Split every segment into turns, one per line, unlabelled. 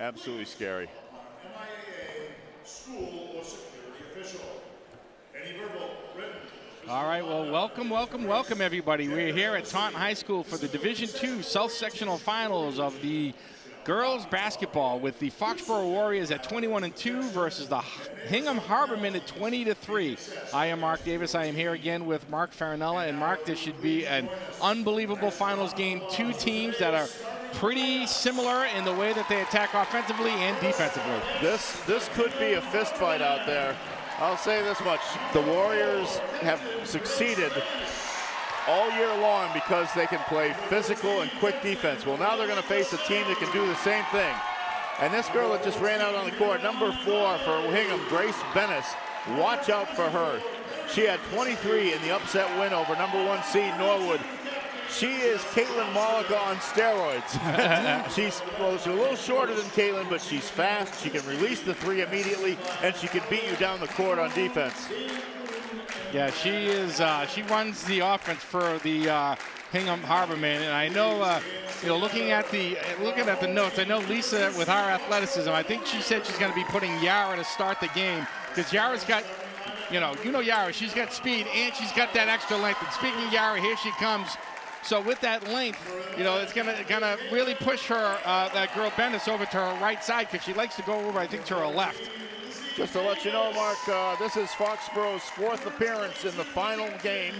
Absolutely scary.
All right, well, welcome, everybody. We're here at Taunton High School for the Division II South Sectional Finals of the girls basketball with the Foxboro Warriors at 21-2 versus the Hingham Harbormen at 20-3. I am Mark Davis. I am here again with Mark Farinella. And Mark, this should be an unbelievable finals game. Two teams that are pretty similar in the way that they attack offensively and defensively.
This could be a fist fight out there. I'll say this much. The Warriors have succeeded all year long because they can play physical and quick defense. Well, now they're going to face a team that can do the same thing. And this girl that just ran out on the court, number 4 for Hingham, Grace Bennis, watch out for her. She had 23 in the upset win over number 1 seed Norwood. She is Caitlin Malika on steroids. She's a little shorter than Caitlin, but she's fast. She can release the 3 immediately, and she can beat you down the court on defense.
Yeah, she is. She runs the offense for the Hingham Harbormen, and I know, looking at the notes, I know Lisa with our athleticism. I think she said she's going to be putting Yara to start the game because Yara's got, you know Yara. She's got speed and she's got that extra length. And speaking of Yara, here she comes. So with that length, it's gonna really push her, that girl Bennis, over to her right side because she likes to go over, I think, to her left.
Just to let you know, Mark, this is Foxboro's 4th appearance in the final game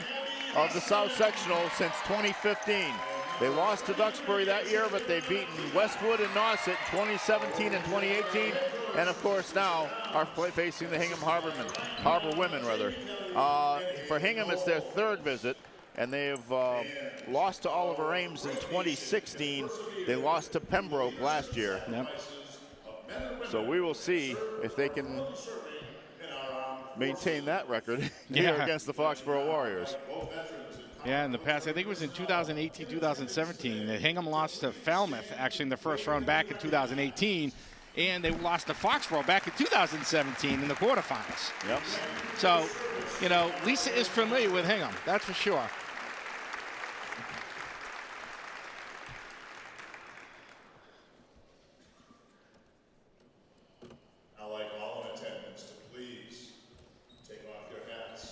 of the South Sectional since 2015. They lost to Duxbury that year, but they've beaten Westwood and Nauset in 2017 and 2018, and of course now are facing the Hingham Harbor women. For Hingham, it's their 3rd visit. And they've lost to Oliver Ames in 2016. They lost to Pembroke last year.
Yep.
So we will see if they can maintain that record here against the Foxboro Warriors.
Yeah, in the past, I think it was in 2018, 2017, the Hingham lost to Falmouth, actually, in the first round back in 2018. And they lost to Foxboro back in 2017 in the quarterfinals.
Yep.
So, Lisa is familiar with Hingham, that's for sure.
I'd like all in attendance to please take off your hats,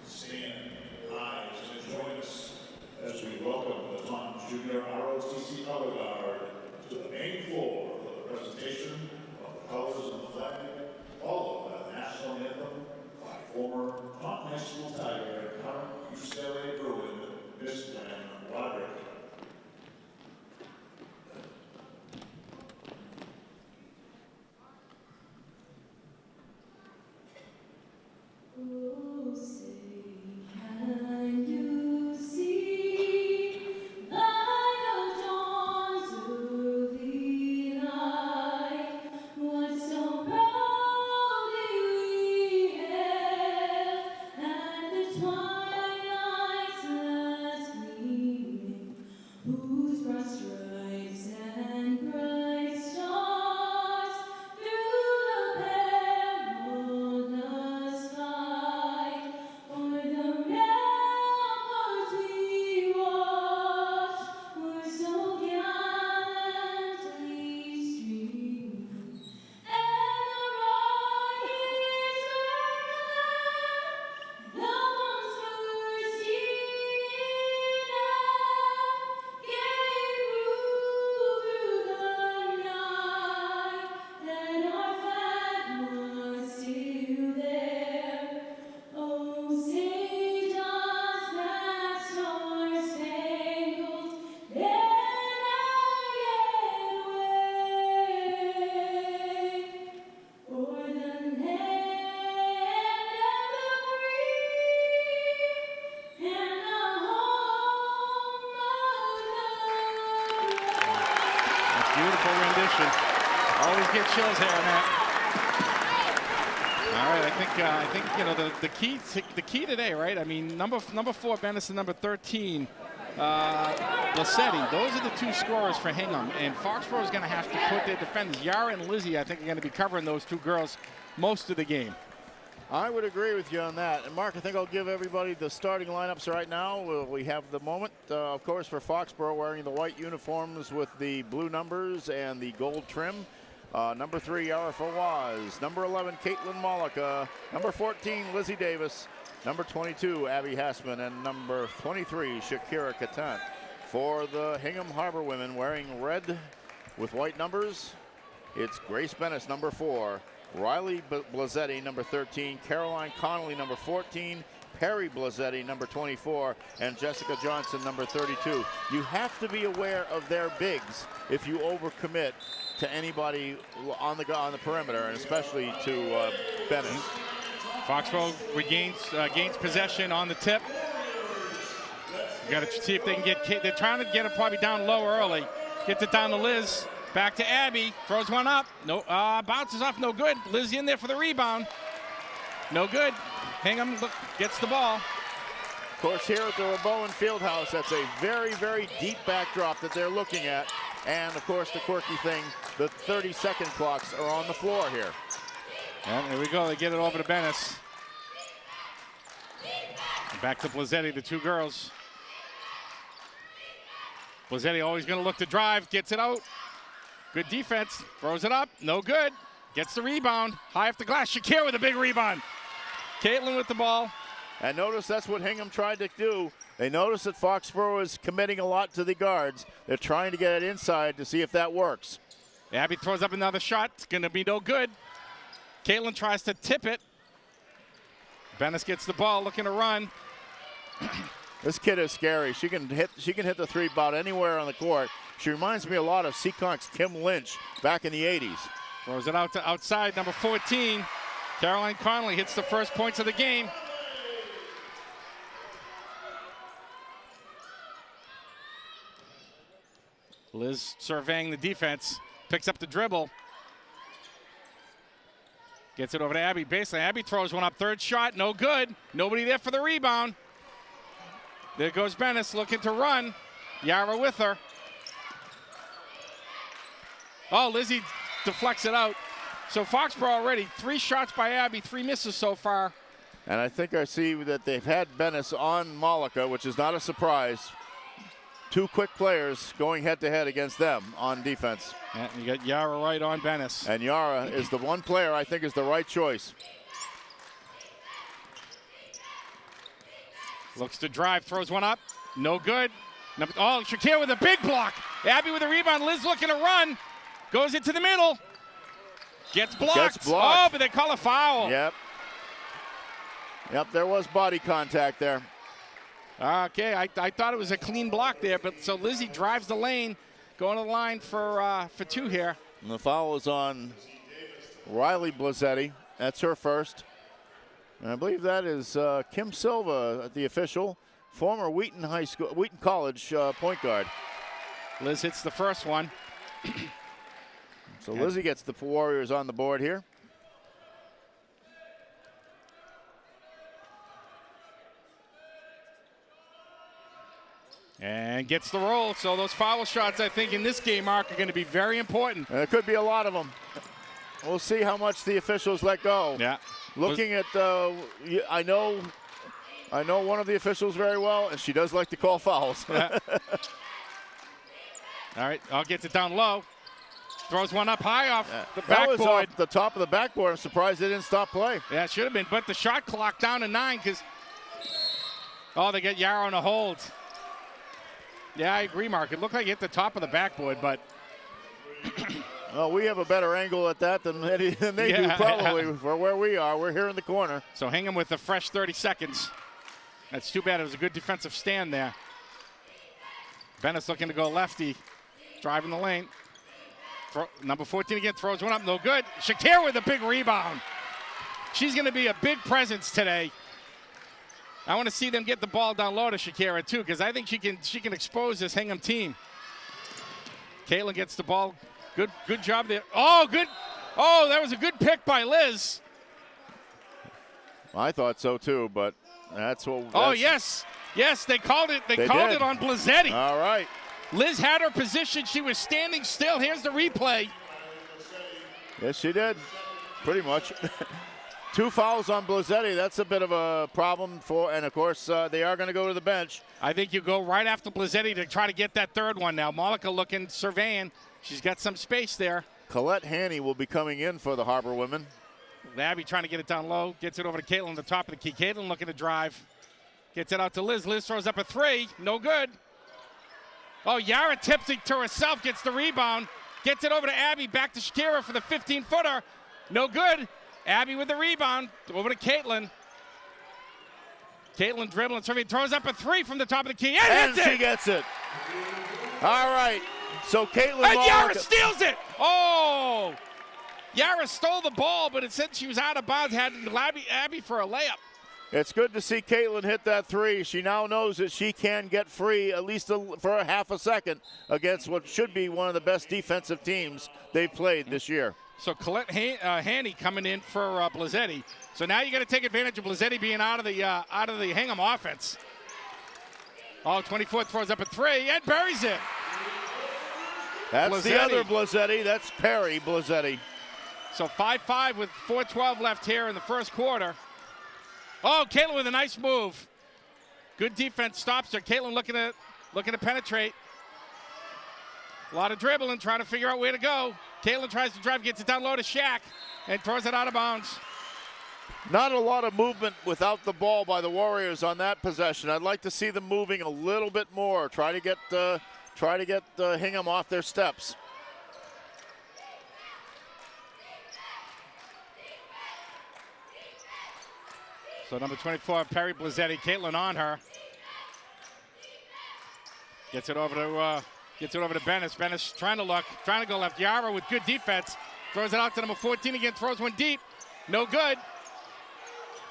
stand, rise, and join us as we welcome the Taunton Junior ROTC Color Guard to the main floor for the presentation of the colors of the flag, followed by the national anthem by former Taunton High School Tiger and current UCLA Bruin, Miss Glenn Roderick.
Oh, say, can you see by the dawn's early light what so proudly we hailed at the twilight's last gleaming, whose broad stripes and bright stars through the perilous fight o'er the ramparts we watched were so gallantly streaming, and the rockets the bombs bursting gave proof through the night that our flag was still there. Oh, say does that star-spangled banner yet wave o'er the land of the free and the home of the brave?
Beautiful rendition. Always get chills here on that. All right, I think the key today, right? I mean, number 4 Bennis and number 13 Lassetti. Those are the 2 scorers for Hingham, and Foxborough is going to have to put their defenders. Yara and Lizzie, I think, are going to be covering those 2 girls most of the game.
I would agree with you on that. And Mark, I think I'll give everybody the starting lineups right now. We have the moment, of course, for Foxborough wearing the white uniforms with the blue numbers and the gold trim. Number 3, Yara Fawaz. Number 11, Caitlin Malika. Number 14, Lizzie Davis. Number 22, Abby Hassman. And number 23, Shakira Katan. For the Hingham Harbor women wearing red with white numbers, it's Grace Bennis, number 4. Riley Blazetti, number 13. Caroline Connolly, number 14. Perry Blazetti, number 24, and Jessica Johnson, number 32. You have to be aware of their bigs if you overcommit to anybody on the perimeter, and especially to Bennett.
Foxboro gains possession on the tip. You got to see if they can get. They're trying to get it probably down low early. Gets it down to Liz. Back to Abby. Throws one up. No, bounces off. No good. Liz in there for the rebound. No good. Hingham gets the ball.
Of course, here at the Rebowen Fieldhouse, that's a very, very deep backdrop that they're looking at. And, of course, the quirky thing, the 30-second clocks are on the floor here.
And there we go. They get it over to Bennis. Back to Blazetti, the two girls. Blazetti always going to look to drive. Gets it out. Good defense. Throws it up. No good. Gets the rebound. High off the glass. Shakir with a big rebound. Caitlin with the ball.
And notice that's what Hingham tried to do. They notice that Foxboro is committing a lot to the guards. They're trying to get it inside to see if that works.
Abby throws up another shot. It's going to be no good. Caitlin tries to tip it. Bennis gets the ball, looking to run.
This kid is scary. She can hit the three about anywhere on the court. She reminds me a lot of Seekonk's Kim Lynch back in the 80s.
Throws it out to outside, number 14. Caroline Connolly hits the first points of the game. Liz surveying the defense, picks up the dribble. Gets it over to Abby. Basically, Abby throws one up, third shot, no good. Nobody there for the rebound. There goes Bennis looking to run. Yara with her. Oh, Lizzie deflects it out. So Foxborough already 3 shots by Abby, 3 misses so far.
And I think I see that they've had Bennis on Malika, which is not a surprise. 2 quick players going head-to-head against them on defense.
And you got Yara right on Bennis.
And Yara is the one player I think is the right choice.
Looks to drive, throws one up, no good. Oh, Shakir with a big block. Abby with a rebound, Liz looking to run. Goes into the middle. Gets blocked. Oh, but they call a foul.
Yep, there was body contact there.
Okay, I thought it was a clean block there, but so Lizzie drives the lane, going to the line for 2 here.
And the foul is on Riley Blazetti. That's her first. And I believe that is Kim Silva, the official, former Wheaton College point guard.
Liz hits the first one.
So Lizzie gets the Warriors on the board here.
And gets the roll. So those foul shots, I think, in this game, Mark, are going to be very important.
And there could be a lot of them. We'll see how much the officials let go.
Yeah.
Looking at, I know one of the officials very well, and she does like to call fouls.
Yeah. All right, I'll get it down low. Throws one up high off the backboard.
That was off the top of the backboard. I'm surprised they didn't stop play.
Yeah, it should have been, but the shot clock down to 9 because, oh, they get Yara on a hold. Yeah, I agree, Mark. It looked like it hit the top of the backboard, but.
Well, we have a better angle at that than they do probably for where we are. We're here in the corner.
So Hingham with the fresh 30 seconds. That's too bad. It was a good defensive stand there. Bennis looking to go lefty, driving the lane. Number 14 again, throws one up, no good. Shakir with a big rebound. She's going to be a big presence today. I want to see them get the ball down low to Shakira too, because I think she can expose this Hingham team. Caitlin gets the ball. Good job there. Oh, good. Oh, that was a good pick by Liz.
I thought so too, but that's what.
Oh yes, they called it. They called it on Blazetti.
All right.
Liz had her position. She was standing still. Here's the replay.
Yes, she did. Pretty much. 2 fouls on Blazetti. That's a bit of a problem for, and of course they are going to go to the bench.
I think you go right after Blazetti to try to get that third one now. Malika looking, surveying. She's got some space there.
Colette Haney will be coming in for the Harbor women.
Abby trying to get it down low. Gets it over to Caitlin, the top of the key. Caitlin looking to drive. Gets it out to Liz. Liz throws up a three. No good. Oh, Yara tips it to herself. Gets the rebound. Gets it over to Abby. Back to Shakira for the 15-footer. No good. Abby with the rebound. Over to Caitlin. Caitlin dribbling. Throws up a three from the top of the key. And hits it.
She gets it. All right. So Caitlin.
And Yara steals it. Oh. Yara stole the ball, but it said she was out of bounds. Had Abby for a layup.
It's good to see Caitlin hit that three. She now knows that she can get free at least for a half a second against what should be one of the best defensive teams they've played this year.
So Colette Haney coming in for Blazzetti. So now you got to take advantage of Blazzetti being out of the Hingham offense. Oh, 24 throws up a three and buries it.
That's
Blazzetti.
The other Blazzetti. That's Perry Blazzetti.
So 5-5 with 4:12 left here in the first quarter. Oh, Caitlin with a nice move. Good defense stops her. Caitlin looking to penetrate. A lot of dribbling, trying to figure out where to go. Caitlin tries to drive, gets it down low to Shaq, and throws it out of bounds.
Not a lot of movement without the ball by the Warriors on that possession. I'd like to see them moving a little bit more. Try to get Hingham off their steps.
So number 24, Perry Blazzetti, Caitlin on her. Gets it over to Bennis. Bennis trying to go left. Yara with good defense. Throws it out to number 14 again, throws one deep. No good.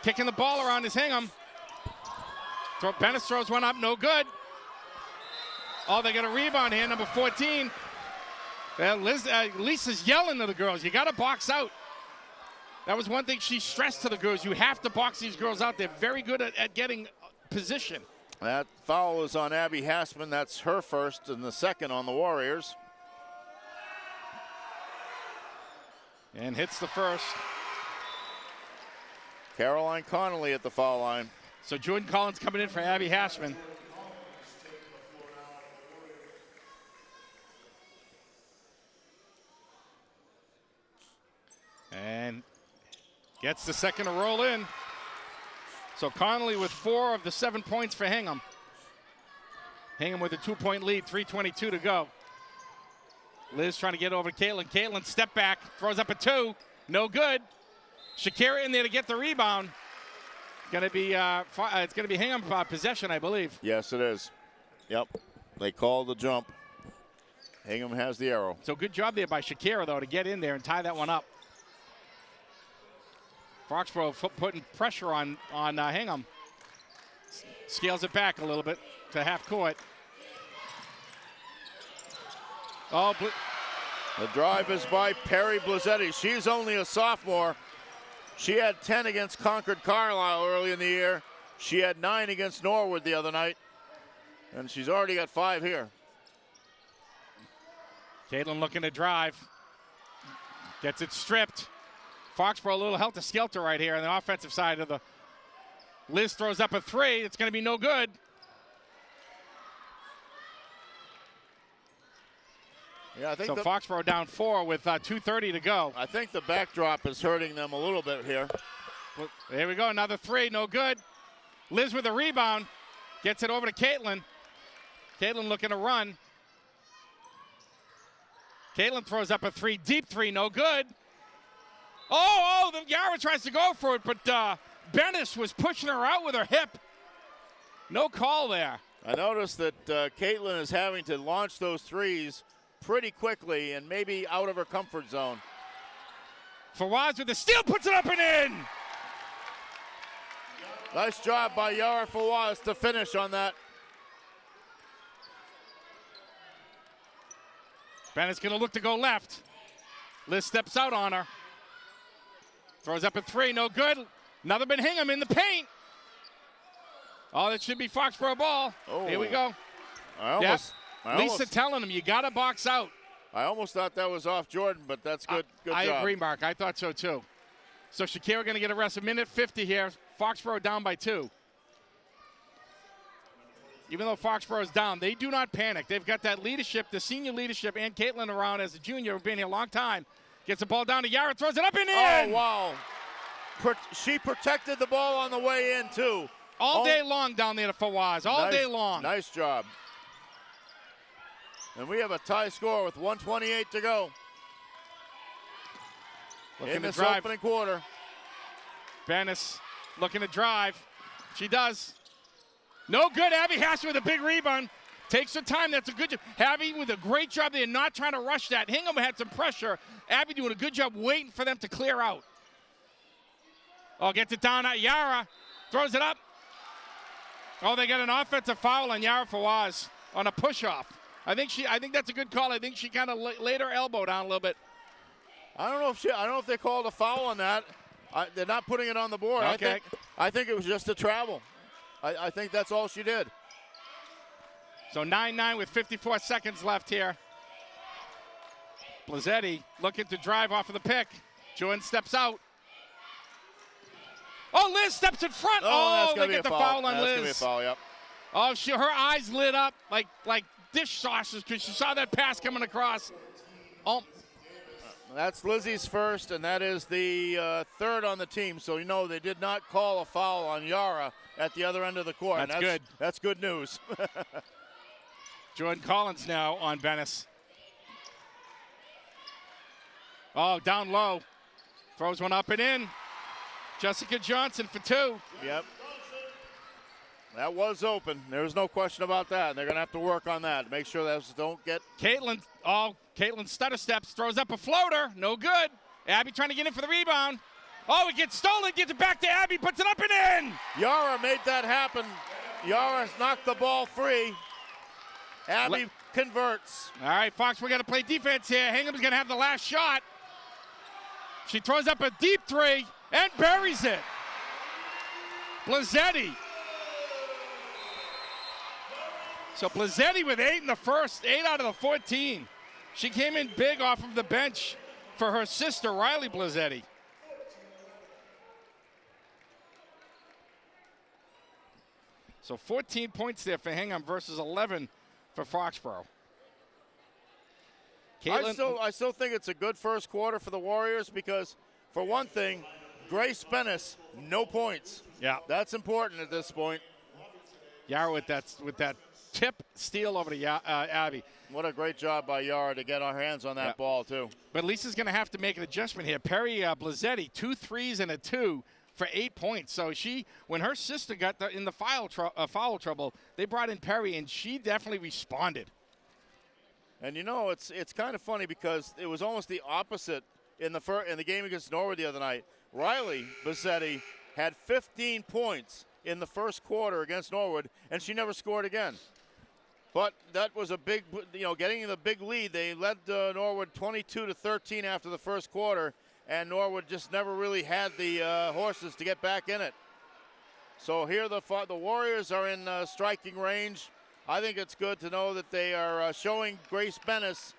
Kicking the ball around is Hingham. Bennis throws one up, no good. Oh, they got a rebound here, number 14. Lisa's yelling to the girls, you got to box out. That was one thing she stressed to the girls. You have to box these girls out. They're very good at getting position.
That foul is on Abby Hassman. That's her first and the second on the Warriors.
And hits the first.
Caroline Connolly at the foul line.
So Jordan Collins coming in for Abby Hassman. And gets the second to roll in. So Connolly with 4 of the 7 points for Hingham. Hingham with a 2-point lead, 3:22 to go. Liz trying to get over Caitlin. Caitlin step back, throws up a 2, no good. Shakira in there to get the rebound. It's gonna be Hingham possession, I believe.
Yes, it is. Yep, they called the jump. Hingham has the arrow.
So good job there by Shakira though to get in there and tie that one up. Foxboro putting pressure on Hingham. Scales it back a little bit to half court. Oh,
the drive is by Perry Blazzetti. She's only a sophomore. She had 10 against Concord Carlisle early in the year. She had 9 against Norwood the other night. And she's already got 5 here.
Caitlin looking to drive. Gets it stripped. Foxboro a little helter-skelter right here on the offensive side of the. Liz throws up a 3. It's going to be no good.
Yeah, I think
so Foxboro down 4 with 2:30 to go.
I think the backdrop is hurting them a little bit here.
Well, there we go, another 3, no good. Liz with a rebound, gets it over to Caitlin. Caitlin looking to run. Caitlin throws up a 3, deep 3, no good. The Yara tries to go for it, but Bennis was pushing her out with her hip. No call there.
I noticed that Caitlin is having to launch those threes pretty quickly and maybe out of her comfort zone.
Fawaz with the steal, puts it up and in.
Nice job by Yara Fawaz to finish on that.
Bennett's going to look to go left. Liz steps out on her. Throws up a 3, no good. Another been Hingham in the paint. Oh, that should be Foxboro ball.
Oh.
Here we go. Lisa telling him, you got to box out.
I almost thought that was off Jordan, but that's good. Good job.
I agree, Mark. I thought so, too. So Shakira going to get a rest. A minute 50 here. Foxboro down by 2. even though Foxboro's down, they do not panic. They've got that leadership, the senior leadership, and Caitlin around as a junior, been here a long time. Gets the ball down to Yara, throws it up and in.
Oh, wow. She protected the ball on the way in, too.
All day long down there to Fawaz, all day long.
Nice job. And we have a tie score with 1:28 to go in this opening quarter.
Bennis looking to drive. She does. No good. Abby Hassel with a big rebound. Takes her time. That's a good job. Abby with a great job there, not trying to rush that. Hingham had some pressure. Abby doing a good job waiting for them to clear out. Oh, gets it down at Yara. Throws it up. Oh, they got an offensive foul on Yara Fawaz on a push-off. I think that's a good call. I think she kind of laid her elbow down a little bit.
I don't know if they called a foul on that. They're not putting it on the board.
Okay.
I think it was just a travel. I think that's all she did.
So 9-9 with 54 seconds left here. Blazzetti looking to drive off of the pick. Jordan steps out. Oh, Liz steps in front. Oh, they get the foul on Liz.
That's going to be a foul, yep.
Oh, her eyes lit up like dish sauces because she saw that pass coming across. Oh.
That's Lizzie's first, and that is the third on the team. So you know they did not call a foul on Yara at the other end of the court.
That's good.
That's good news.
Jordan Collins now on Bennis. Oh, down low. Throws one up and in. Jessica Johnson for two.
Yep. That was open. There's no question about that. They're going to have to work on that. Make sure those don't get.
Caitlin stutter steps, throws up a floater. No good. Abby trying to get in for the rebound. Oh, it gets stolen. Gets it back to Abby. Puts it up and in.
Yara made that happen. Yara knocked the ball free. Abby converts.
All right, Fox, we got to play defense here. Hingham's going to have the last shot. She throws up a deep three and buries it. Blazzetti. So Blazzetti with 8 in the first, 8 out of the 14. She came in big off of the bench for her sister, Riley Blazzetti. So 14 points there for Hingham versus 11 for Foxboro.
I still think it's a good first quarter for the Warriors because, for one thing, Grace Bennis, no points.
Yeah.
That's important at this point.
Yara with that tip steal over to Abby.
What a great job by Yara to get our hands on that ball, too.
But Lisa's going to have to make an adjustment here. Perry Blazzetti, 2 threes and a 2 for 8 points. So when her sister got in the foul trouble, they brought in Perry, and she definitely responded.
And, you know, it's kind of funny because it was almost the opposite in the game against Norwood the other night. Riley Blazzetti had 15 points in the first quarter against Norwood, and she never scored again. But that was a big, getting the big lead. They led Norwood 22-13 after the first quarter, and Norwood just never really had the horses to get back in it. So here the Warriors are in striking range. I think it's good to know that they are showing Grace Bennis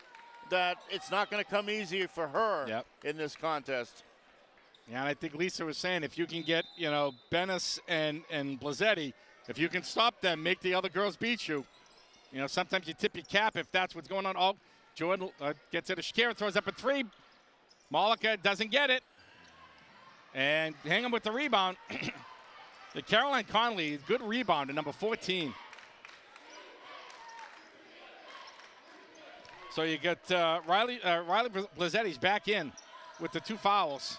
that it's not going to come easy for her in this contest.
Yeah, and I think Lisa was saying if you can get, Bennis and Blazzetti, if you can stop them, make the other girls beat you. Sometimes you tip your cap if that's what's going on. Oh, Jordan gets it to Shakira, throws up a 3. Malika doesn't get it. And Hingham with the rebound. The Caroline Conley, good rebound at number 14. So you get Riley Blazzetti's back in with the 2 fouls.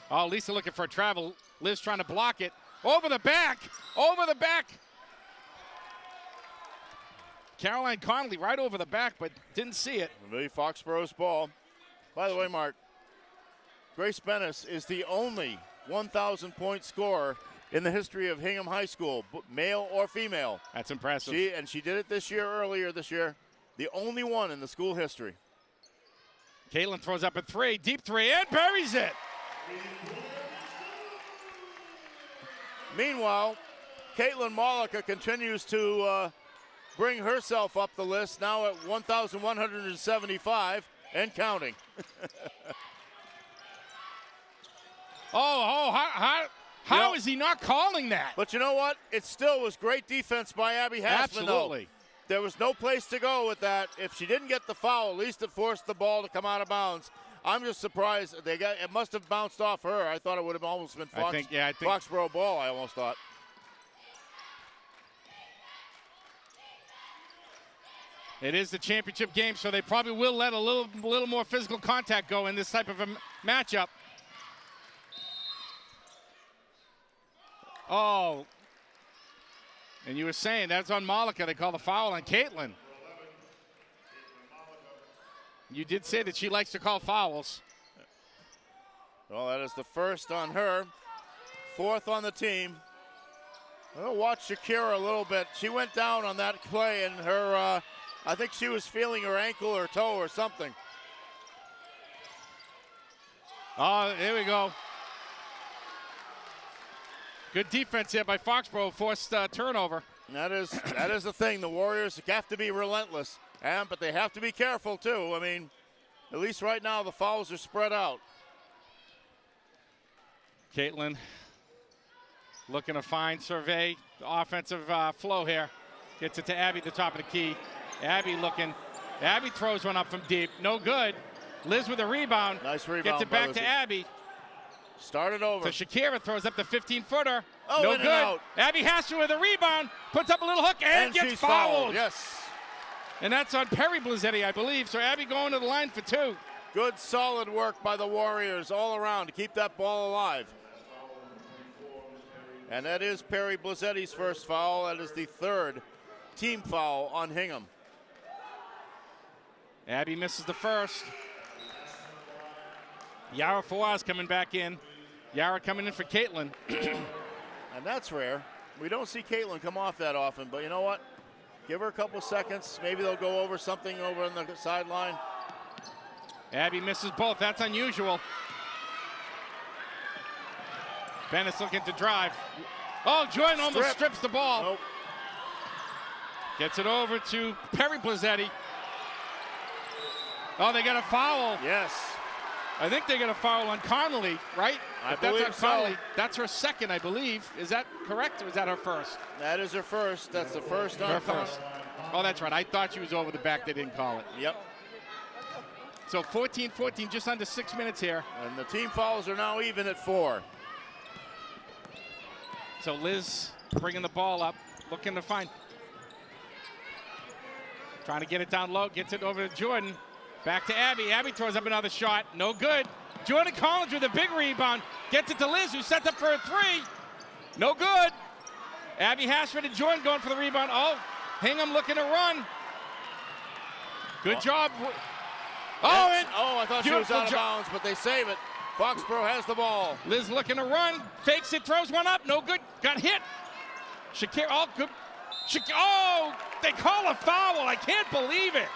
Oh, Lisa looking for a travel. Liz trying to block it. Over the back. Caroline Conley right over the back, but didn't see it.
Maybe Foxboro's ball. By the way, Mark, Grace Bennis is the only 1,000-point scorer in the history of Hingham High School, male or female.
That's impressive.
She did it earlier this year. The only one in the school history.
Caitlin throws up a 3, deep 3, and buries it.
Meanwhile, Caitlin Malika continues to bring herself up the list, now at 1,175 and counting.
How How is he not calling that?
But you know what? It still was great defense by Abby Hassman.
Absolutely.
There was no place to go with that. If she didn't get the foul, at least it forced the ball to come out of bounds. I'm just surprised. It must have bounced off her. I thought it would have almost been Foxboro ball, I almost thought.
It is the championship game, so they probably will let a little more physical contact go in this type of a matchup. Oh. And you were saying that's on Malika. They call the foul on Caitlin. You did say that she likes to call fouls.
Well, that is the first on her, fourth on the team. I'll watch Shakira a little bit. She went down on that play, and her, I think she was feeling her ankle or toe or something.
Oh, here we go. Good defense here by Foxborough, forced turnover.
That is the thing. The Warriors have to be relentless, but they have to be careful too. I mean, at least right now the fouls are spread out.
Caitlin looking to survey the offensive flow here. Gets it to Abby at the top of the key. Abby looking. Abby throws one up from deep. No good. Liz with a rebound.
Nice rebound.
Gets it back to Abby.
Started over.
So Shakira throws up the 15-footer.
Oh,
no
in
good.
And out.
Abby Hassler with a rebound. Puts up a little hook and gets
she's
fouled.
Yes.
And that's on Perry Blazzetti, I believe. So Abby going to the line for two.
Good, solid work by the Warriors all around to keep that ball alive. And that is Perry Blazzetti's first foul. That is the third team foul on Hingham.
Abby misses the first. Yara Fawaz coming back in. Yara coming in for Caitlin.
And that's rare. We don't see Caitlin come off that often, but you know what? Give her a couple seconds. Maybe they'll go over something over on the sideline.
Abby misses both. That's unusual. Bennett's looking to drive. Oh, Jordan almost strips the ball.
Nope.
Gets it over to Perry Blazzetti. Oh, they got a foul.
Yes.
I think they got a foul on Connolly, right?
I
That's
believe
on
so.
Connolly. That's her second, I believe. Is that correct, or is that her first?
That is her first. That's the first on
Her first. Oh, that's right. I thought she was over the back. They didn't call it.
Yep.
So 14-14, just under 6 minutes here.
And the team fouls are now even at 4.
So Liz bringing the ball up, looking to find. Trying to get it down low, gets it over to Jordan. Back to Abby. Abby throws up another shot. No good. Jordan Collins with a big rebound. Gets it to Liz, who sets up for a three. No good. Abby Hashford and Jordan going for the rebound. Oh, Hingham looking to run. Good job. Oh, and
I thought she was out of bounds, but they save it. Foxborough has the ball.
Liz looking to run. Fakes it, throws one up. No good. Got hit. Shakira, oh, good. Oh, they call a foul. I can't believe it.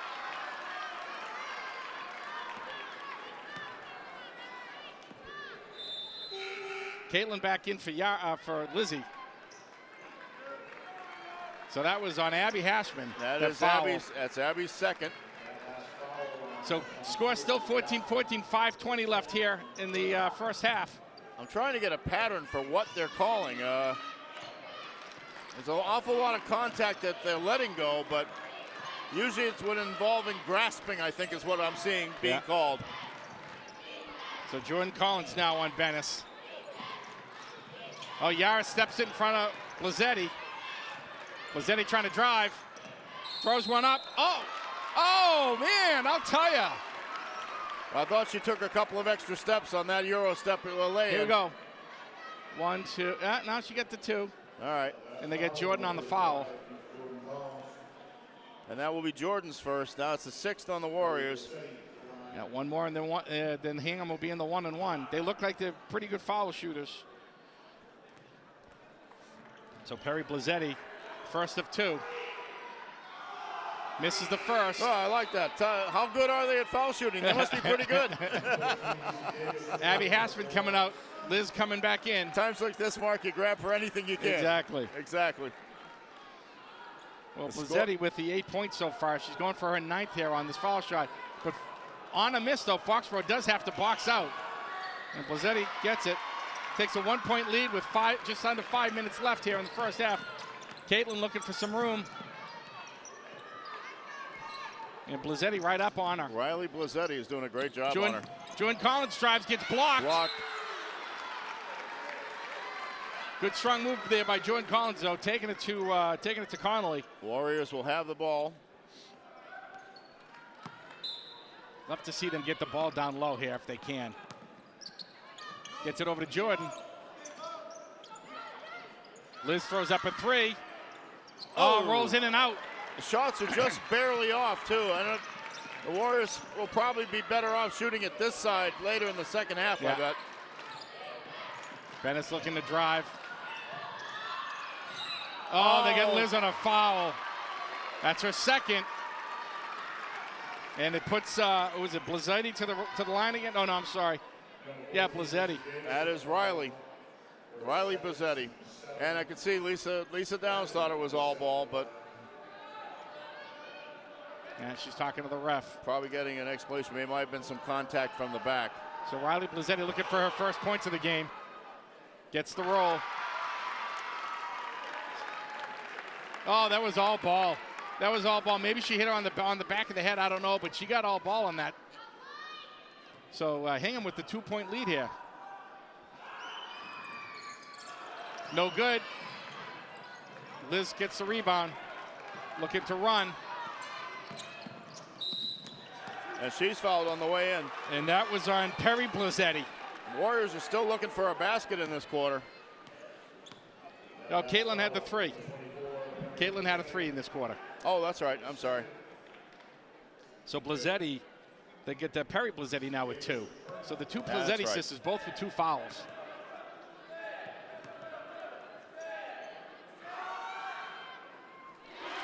Caitlin back in for Lizzie. So that was on Abby Hashman.
That's Abby's second.
So score still 14-14, 5:20 left here in the first half.
I'm trying to get a pattern for what they're calling. There's an awful lot of contact that they're letting go, but usually it's when involving grasping, I think is what I'm seeing being called.
So Jordan Collins now on Bennis. Oh, Yara steps in front of Blazzetti. Blazzetti trying to drive. Throws one up. Oh, man, I'll tell you.
I thought she took a couple of extra steps on that Euro step lay.
Here we go. 1, 2. Now she got the 2.
All right.
And they get Jordan on the foul.
And that will be Jordan's first. Now it's the 6th on the Warriors.
Yeah, one more, and then Hingham will be in the 1-and-1. They look like they're pretty good foul shooters. So Perry Blazzetti, first of 2. Misses the first.
Oh, I like that. How good are they at foul shooting? They must be pretty good.
Abby Hashman coming out. Liz coming back in.
Times like this, Mark, you grab for anything you can. Exactly.
Well, Blazzetti with the 8 points so far. She's going for her 9th here on this foul shot. But on a miss, though, Foxborough does have to box out. And Blazzetti gets it. takes a 1-point lead with just under 5 minutes left here in the first half. Caitlin looking for some room. And Blazzetti right up on her.
Riley Blazzetti is doing a great job on her.
Jordan Collins drives, gets blocked.
Blocked.
Good strong move there by Jordan Collins, though, taking it to Connolly.
Warriors will have the ball.
Love to see them get the ball down low here if they can. Gets it over to Jordan. Liz throws up a 3. Oh, rolls in and out.
The shots are just barely off, too. The Warriors will probably be better off shooting it this side later in the second half, I bet.
Bennis looking to drive. Oh, they get Liz on a foul. That's her second. And it puts, was it Blazzetti to the line again? Oh, no, I'm sorry. Yeah, Blazzetti.
That is Riley. Riley Blazzetti. And I could see Lisa Downs thought it was all ball, but.
And she's talking to the ref.
Probably getting an explanation. Maybe might have been some contact from the back.
So Riley Blazzetti looking for her first points of the game. Gets the roll. Oh, that was all ball. That was all ball. Maybe she hit her on the back of the head. I don't know, but she got all ball on that. So Hingham with the 2-point lead here. No good. Liz gets the rebound. Looking to run.
And she's fouled on the way in.
And that was on Perry Blazzetti.
Warriors are still looking for a basket in this quarter.
No, Caitlin had the 3. Caitlin had a 3 in this quarter.
Oh, that's right. I'm sorry.
So Blazzetti, they get Perry Blazzetti now with 2. So the two Blazzetti sisters both with 2 fouls.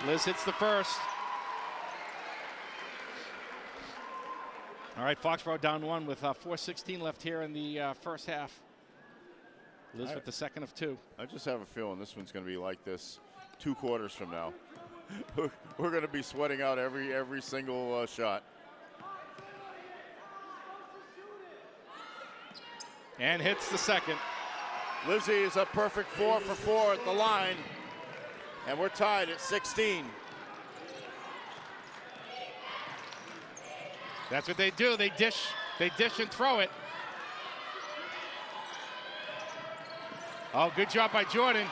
Liz hits the first. All right, Foxboro down 1 with 4:16 left here in the first half. Liz with the second of 2.
I just have a feeling this one's going to be like this 2 quarters from now. We're going to be sweating out every single shot.
And hits the second.
Lizzie is a perfect 4 for 4 at the line. And we're tied at 16.
That's what they do. They dish and throw it. Oh, good job by Jordan.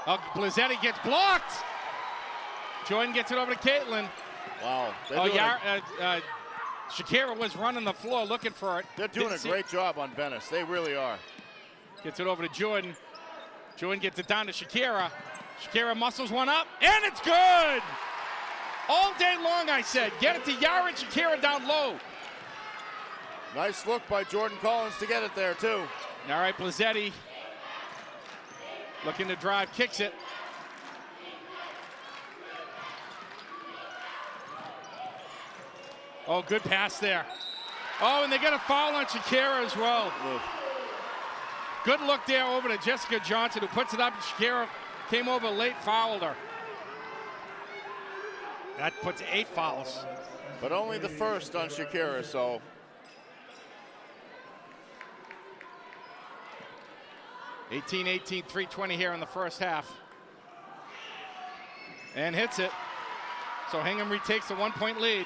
Oh, Blazzetti gets blocked. Jordan gets it over to Caitlin.
Wow.
Shakira was running the floor looking for it.
They're doing a great job on Bennis. They really are.
Gets it over to Jordan. Jordan gets it down to Shakira. Shakira muscles one up, and it's good! All day long, I said. Get it to Yara and Shakira down low.
Nice look by Jordan Collins to get it there, too.
All right, Blazzetti looking to drive, kicks it. Oh, good pass there. Oh, and they got a foul on Shakira as well.
Oof.
Good look there over to Jessica Johnson, who puts it up, and Shakira came over late, fouled her. That puts 8 fouls.
But only the first on Shakira, so.
(18-18), 3:20 here in the first half. And hits it. So Hingham retakes the 1-point lead.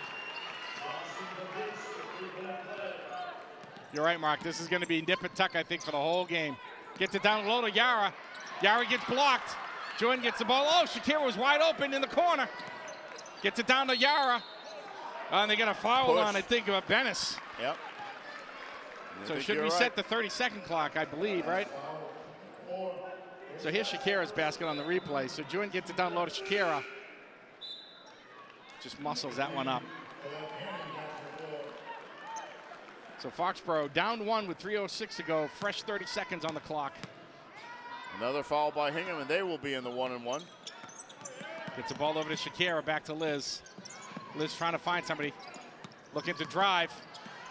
You're right, Mark. This is going to be nip and tuck, I think, for the whole game. Gets it down low to Yara. Yara gets blocked. Jordan gets the ball. Oh, Shakira was wide open in the corner. Gets it down to Yara. And they get a foul on, I think, of Bennis.
Yep.
So it should reset the 30-second clock, I believe, right? So here's Shakira's basket on the replay. So Jordan gets it down low to Shakira. Just muscles that one up. So Foxboro down 1 with 3:06 to go. Fresh 30 seconds on the clock.
Another foul by Hingham, and they will be in the 1-and-1.
Gets the ball over to Shakira, back to Liz. Liz trying to find somebody. Looking to drive.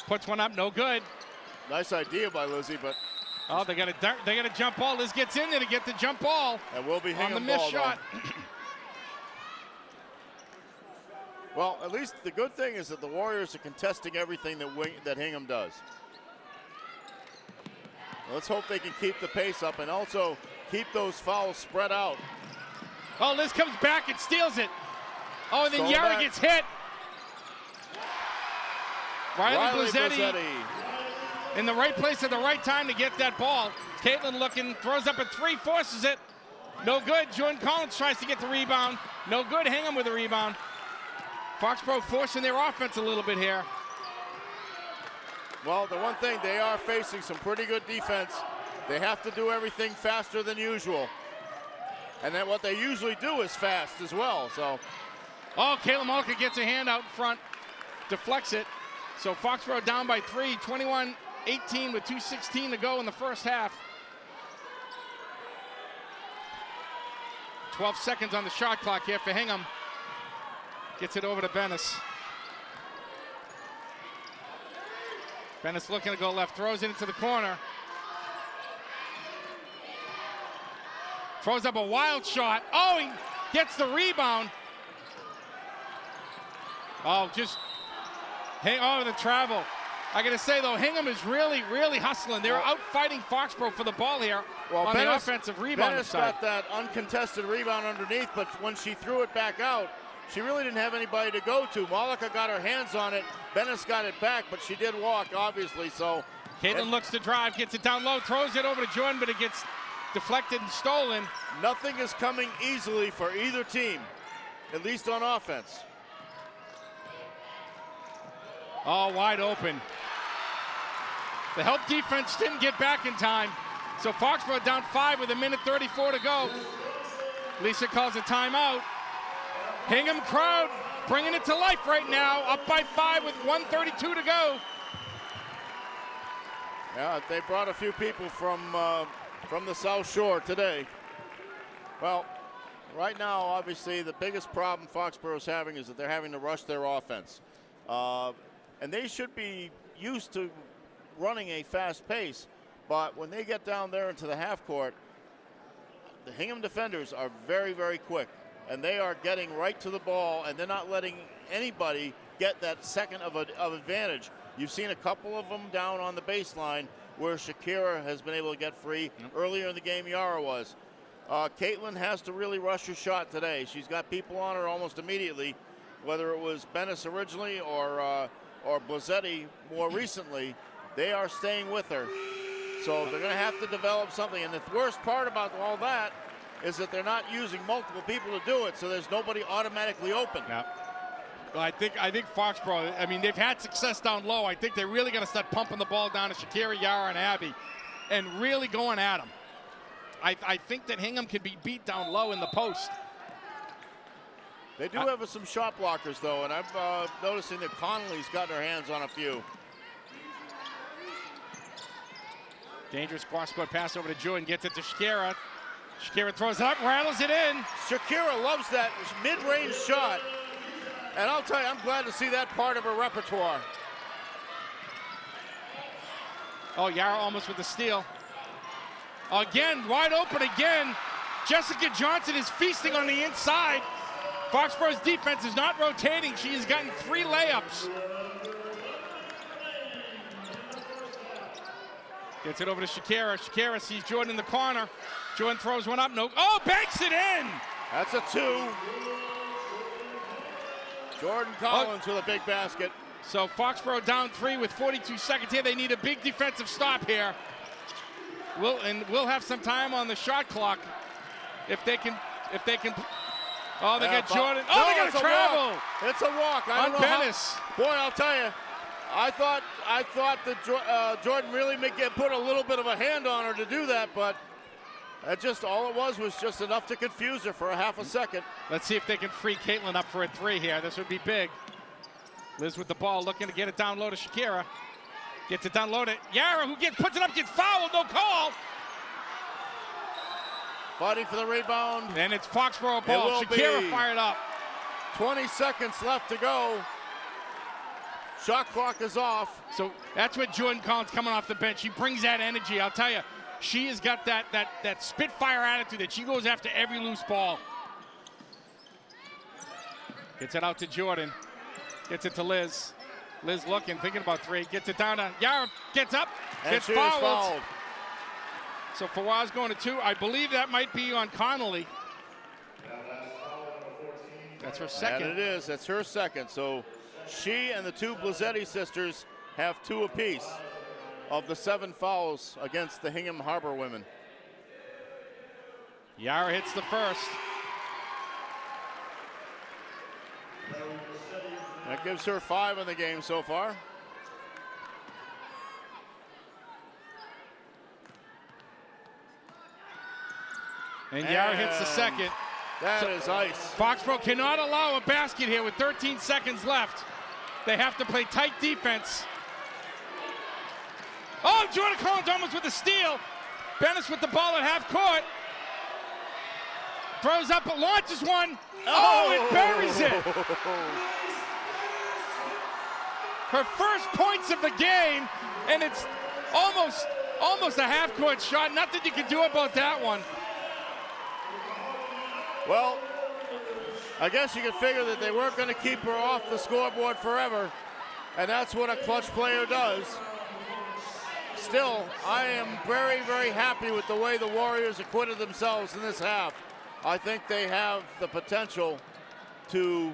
Puts one up, no good.
Nice idea by Lizzie, but.
Oh, they got a jump ball. Liz gets in there to get the jump ball.
That will be Hingham
on the missed
ball,
shot.
Well, at least the good thing is that the Warriors are contesting everything that Hingham does. Let's hope they can keep the pace up and also keep those fouls spread out.
Oh, Liz comes back and steals it. Oh, and then
Stole
Yara
back.
gets hit. Riley Blazzetti in the right place at the right time to get that ball. Caitlin looking, throws up a three, forces it. No good. Jordan Collins tries to get the rebound. No good. Hingham with the rebound. Foxboro forcing their offense a little bit here.
Well, the one thing, they are facing some pretty good defense. They have to do everything faster than usual. And then what they usually do is fast as well, so.
Oh, Kayla Malka gets a hand out front, deflects it. So Foxboro down by 3, 21-18 with 2:16 to go in the first half. 12 seconds on the shot clock here for Hingham. Gets it over to Bennis. Bennis looking to go left, throws it into the corner. Throws up a wild shot. Oh, he gets the rebound. Oh, just the travel. I got to say, though, Hingham is really, really hustling. They're out fighting Foxboro for the ball here on the offensive rebound
Bennis
side.
got that uncontested rebound underneath, but when she threw it back out, she really didn't have anybody to go to. Malika got her hands on it. Bennis got it back, but she did walk, obviously, so.
Caitlin looks to drive, gets it down low, throws it over to Jordan, but it gets deflected and stolen.
Nothing is coming easily for either team, at least on offense.
All wide open. The help defense didn't get back in time. So Foxboro down 5 with 1:34 to go. Lisa calls a timeout. Hingham crowd bringing it to life right now, up by 5 with 1:32 to go.
Yeah, they brought a few people from the South Shore today. Well, right now, obviously, the biggest problem Foxboro's having is that they're having to rush their offense. And they should be used to running a fast pace, but when they get down there into the half court, the Hingham defenders are very, very quick, and they are getting right to the ball, and they're not letting anybody get that second of advantage. You've seen a couple of them down on the baseline where Shakira has been able to get free. Earlier in the game, Yara was. Caitlin has to really rush her shot today. She's got people on her almost immediately, whether it was Bennis originally or Blazzetti more recently. They are staying with her. So they're going to have to develop something. And the worst part about all that is that they're not using multiple people to do it, so there's nobody automatically open.
Yeah. Well, I think Foxboro, I mean, they've had success down low. I think they're really going to start pumping the ball down to Shakira, Yara, and Abby and really going at them. I think that Hingham can be beat down low in the post.
They do have some shot blockers, though, and I'm noticing that Connolly's got her hands on a few.
Dangerous cross-court pass over to Jordan, gets it to Shakira. Shakira throws it up, rattles it in.
Shakira loves that mid-range shot, and I'll tell you, I'm glad to see that part of her repertoire.
Oh, Yara almost with the steal. Again, wide open again. Jessica Johnson is feasting on the inside. Foxboro's defense is not rotating. She has gotten 3 layups. Gets it over to Shakira. Shakira sees Jordan in the corner. Jordan throws one up. No. Oh, banks it in.
That's a 2. Jordan Collins with a big basket.
So Foxboro down 3 with 42 seconds here. They need a big defensive stop here. We'll have some time on the shot clock if they can. Oh, they got Jordan. Oh, they got to travel.
It's a walk. I don't know
Bennis.
Boy, I'll tell you, I thought that Jordan really put a little bit of a hand on her to do that, but all it was just enough to confuse her for a half a second.
Let's see if they can free Caitlin up for a 3 here. This would be big. Liz with the ball, looking to get it down low to Shakira. Gets it down low to Yara, who puts it up, gets fouled, no call.
Fighting for the rebound.
And it's Foxboro ball. Shakira fired up.
20 seconds left to go. Shot clock is off.
So that's what Jordan Collins coming off the bench. She brings that energy. I'll tell you, she has got that Spitfire attitude that she goes after every loose ball. Gets it out to Jordan. Gets it to Liz. Liz looking, thinking about 3. Gets it down to Yara. Gets up.
And
Gets
she is
fouled. So Fawaz going to 2. I believe that might be on Connolly. That's her second.
And it is. That's her second. So she and the 2 Blazzetti sisters have 2 apiece of the 7 fouls against the Hingham Harbor women.
Yara hits the first.
That gives her 5 in the game so far.
And Yara hits the second.
That is ice.
Foxboro cannot allow a basket here with 13 seconds left. They have to play tight defense. Oh, Jordan Collins almost with the steal. Bennis with the ball at half court. Throws up, but launches one. Oh, it buries it. Her first points of the game, and it's almost a half court shot. Nothing you can do about that one.
Well, I guess you could figure that they weren't going to keep her off the scoreboard forever, and that's what a clutch player does. Still, I am very, very happy with the way the Warriors acquitted themselves in this half. I think they have the potential to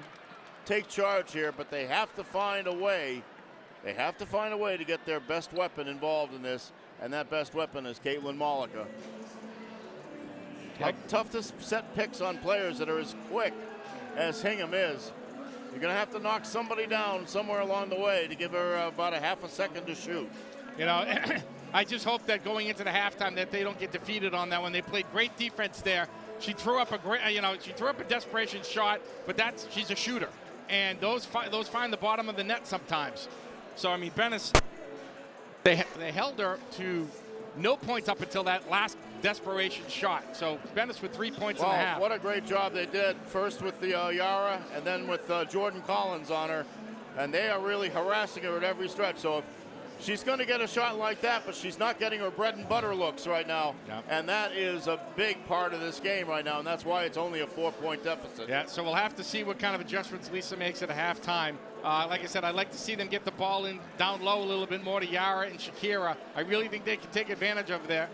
take charge here, but they have to find a way. They have to find a way to get their best weapon involved in this, and that best weapon is Caitlin Mollica. Tough to set picks on players that are as quick as Hingham is. You're going to have to knock somebody down somewhere along the way to give her about a half a second to shoot.
You know, I just hope that going into the halftime that they don't get defeated on that one. They played great defense there. She threw up a great, she threw up a desperation shot, but she's a shooter, and those find the bottom of the net sometimes. So I mean, Bennis, they held her to no points up until that last desperation shot. So Bennis with 3 points in the half.
What a great job they did. First with the Yara, and then with Jordan Collins on her, and they are really harassing her at every stretch. So if she's going to get a shot like that, but she's not getting her bread and butter looks right now.
Yep.
And that is a big part of this game right now, and that's why it's only a 4-point deficit.
Yeah, so we'll have to see what kind of adjustments Lisa makes at halftime. Like I said, I'd like to see them get the ball in down low a little bit more to Yara and Shakira. I really think they can take advantage of the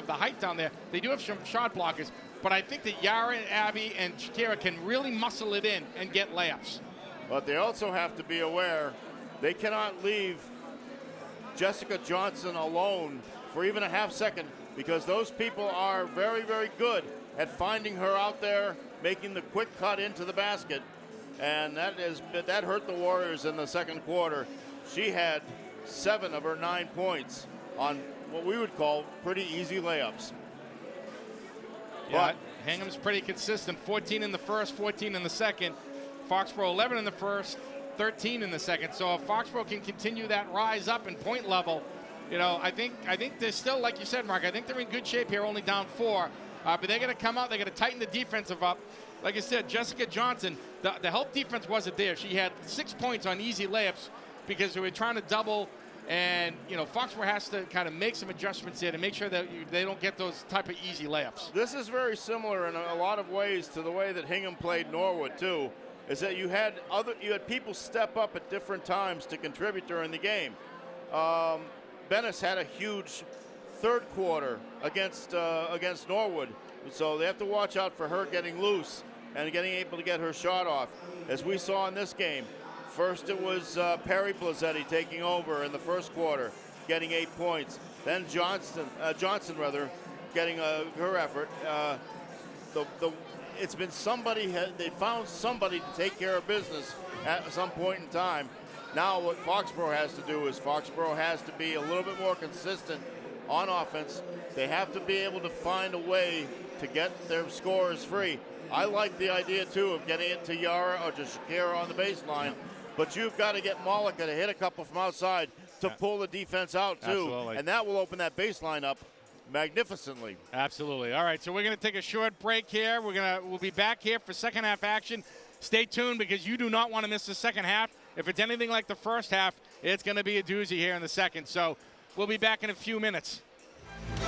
height down there. They do have some shot blockers, but I think that Yara and Abby and Shakira can really muscle it in and get layups.
But they also have to be aware they cannot leave Jessica Johnson alone for even a half second, because those people are very, very good at finding her out there, making the quick cut into the basket, and that hurt the Warriors in the second quarter. She had 7 of her 9 points on what we would call pretty easy layups.
Yeah, but Hingham's pretty consistent. 14 in the first, 14 in the second. Foxboro 11 in the first, 13 in the second. So if Foxboro can continue that rise up in point level, I think they're still, like you said, Mark, I think they're in good shape here, only down 4. But they're going to come out, they're going to tighten the defensive up. Like I said, Jessica Johnson, the help defense wasn't there. She had 6 points on easy layups because they were trying to double, and Foxboro has to kind of make some adjustments there to make sure that they don't get those type of easy layups.
This is very similar in a lot of ways to the way that Hingham played Norwood too. Is that you had people step up at different times to contribute during the game. Bennis had a huge third quarter against Norwood, so they have to watch out for her getting loose and getting able to get her shot off. As we saw in this game, first it was Perry Blazzetti taking over in the first quarter, getting 8 points. Then Johnson getting her effort. It's been somebody, they found somebody to take care of business at some point in time. Now what Foxboro has to do is Foxboro has to be a little bit more consistent on offense. They have to be able to find a way to get their scorers free. I like the idea too of getting it to Yara or to Shakira on the baseline, but you've got to get Mollica to hit a couple from outside to pull the defense out too.
Absolutely.
And that will open that baseline up magnificently.
Absolutely. All right, so we're going to take a short break here. We'll be back here for second half action. Stay tuned because you do not want to miss the second half. If it's anything like the first half, it's going to be a doozy here in the second. So we'll be back in a few minutes. All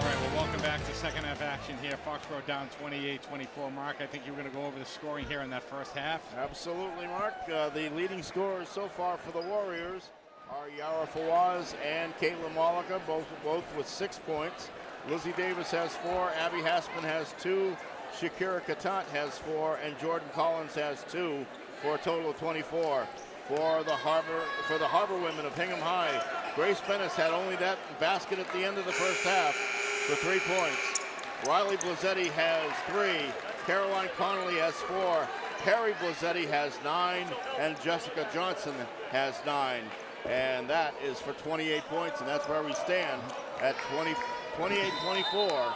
right, well, welcome back to second half action here. Foxboro down 28-24. Mark, I think you were going to go over the scoring here in that first half.
Absolutely, Mark. The leading scorers so far for the Warriors are Yara Fawaz and Caitlin Malika, both with 6 points. Lizzie Davis has 4, Abby Hassman has 2, Shakira Katant has 4, and Jordan Collins has 2, for a total of 24. For the Harbor women of Hingham High, Grace Bennis had only that basket at the end of the first half for 3 points. Riley Blazzetti has 3, Caroline Connolly has 4, Perry Blazzetti has 9, and Jessica Johnson has 9. And that is for 28 points, and that's where we stand at 28-24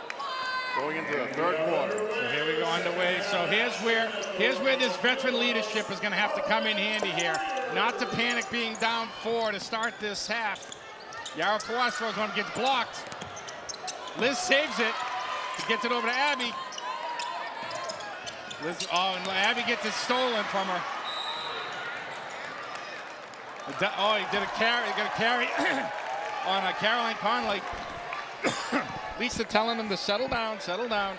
going into the third quarter.
So here we go underway. So here's where this veteran leadership is going to have to come in handy here. Not to panic being down 4 to start this half. Yara Fawaz throws one, gets blocked. Liz saves it. Gets it over to Abby. Liz, and Abby gets it stolen from her. Oh, he did a carry. He got a carry on Caroline Conley. Lisa telling him to settle down, settle down.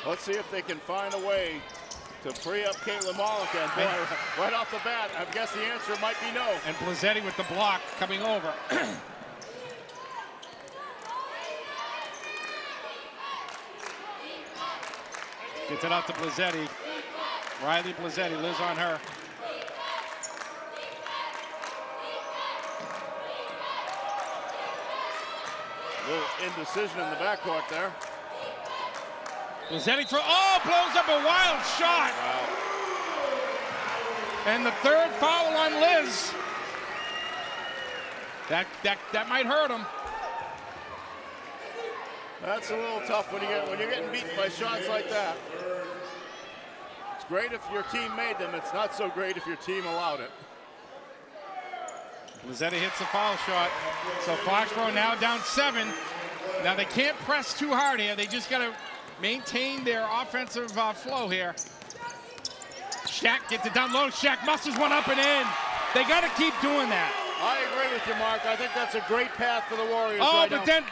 Let's see if they can find a way to free up Caitlin Malika. And boy, right off the bat, I guess the answer might be no.
And Blazzetti with the block coming over. Gets it out to Blazzetti. Riley Blazzetti, Liz on her.
A little indecision in the backcourt there.
Blazzetti blows up a wild shot.
Wow.
And the third foul on Liz. That might hurt him.
That's a little tough when you're getting beaten by shots like that. It's great if your team made them. It's not so great if your team allowed it.
Blazzetti hits the foul shot. So Foxboro now down 7. Now they can't press too hard here. They just got to maintain their offensive flow here. Shaq gets it down low. Shaq musters one up and in. They got to keep doing that.
I agree with you, Mark. I think that's a great path for the Warriors.
Oh, but then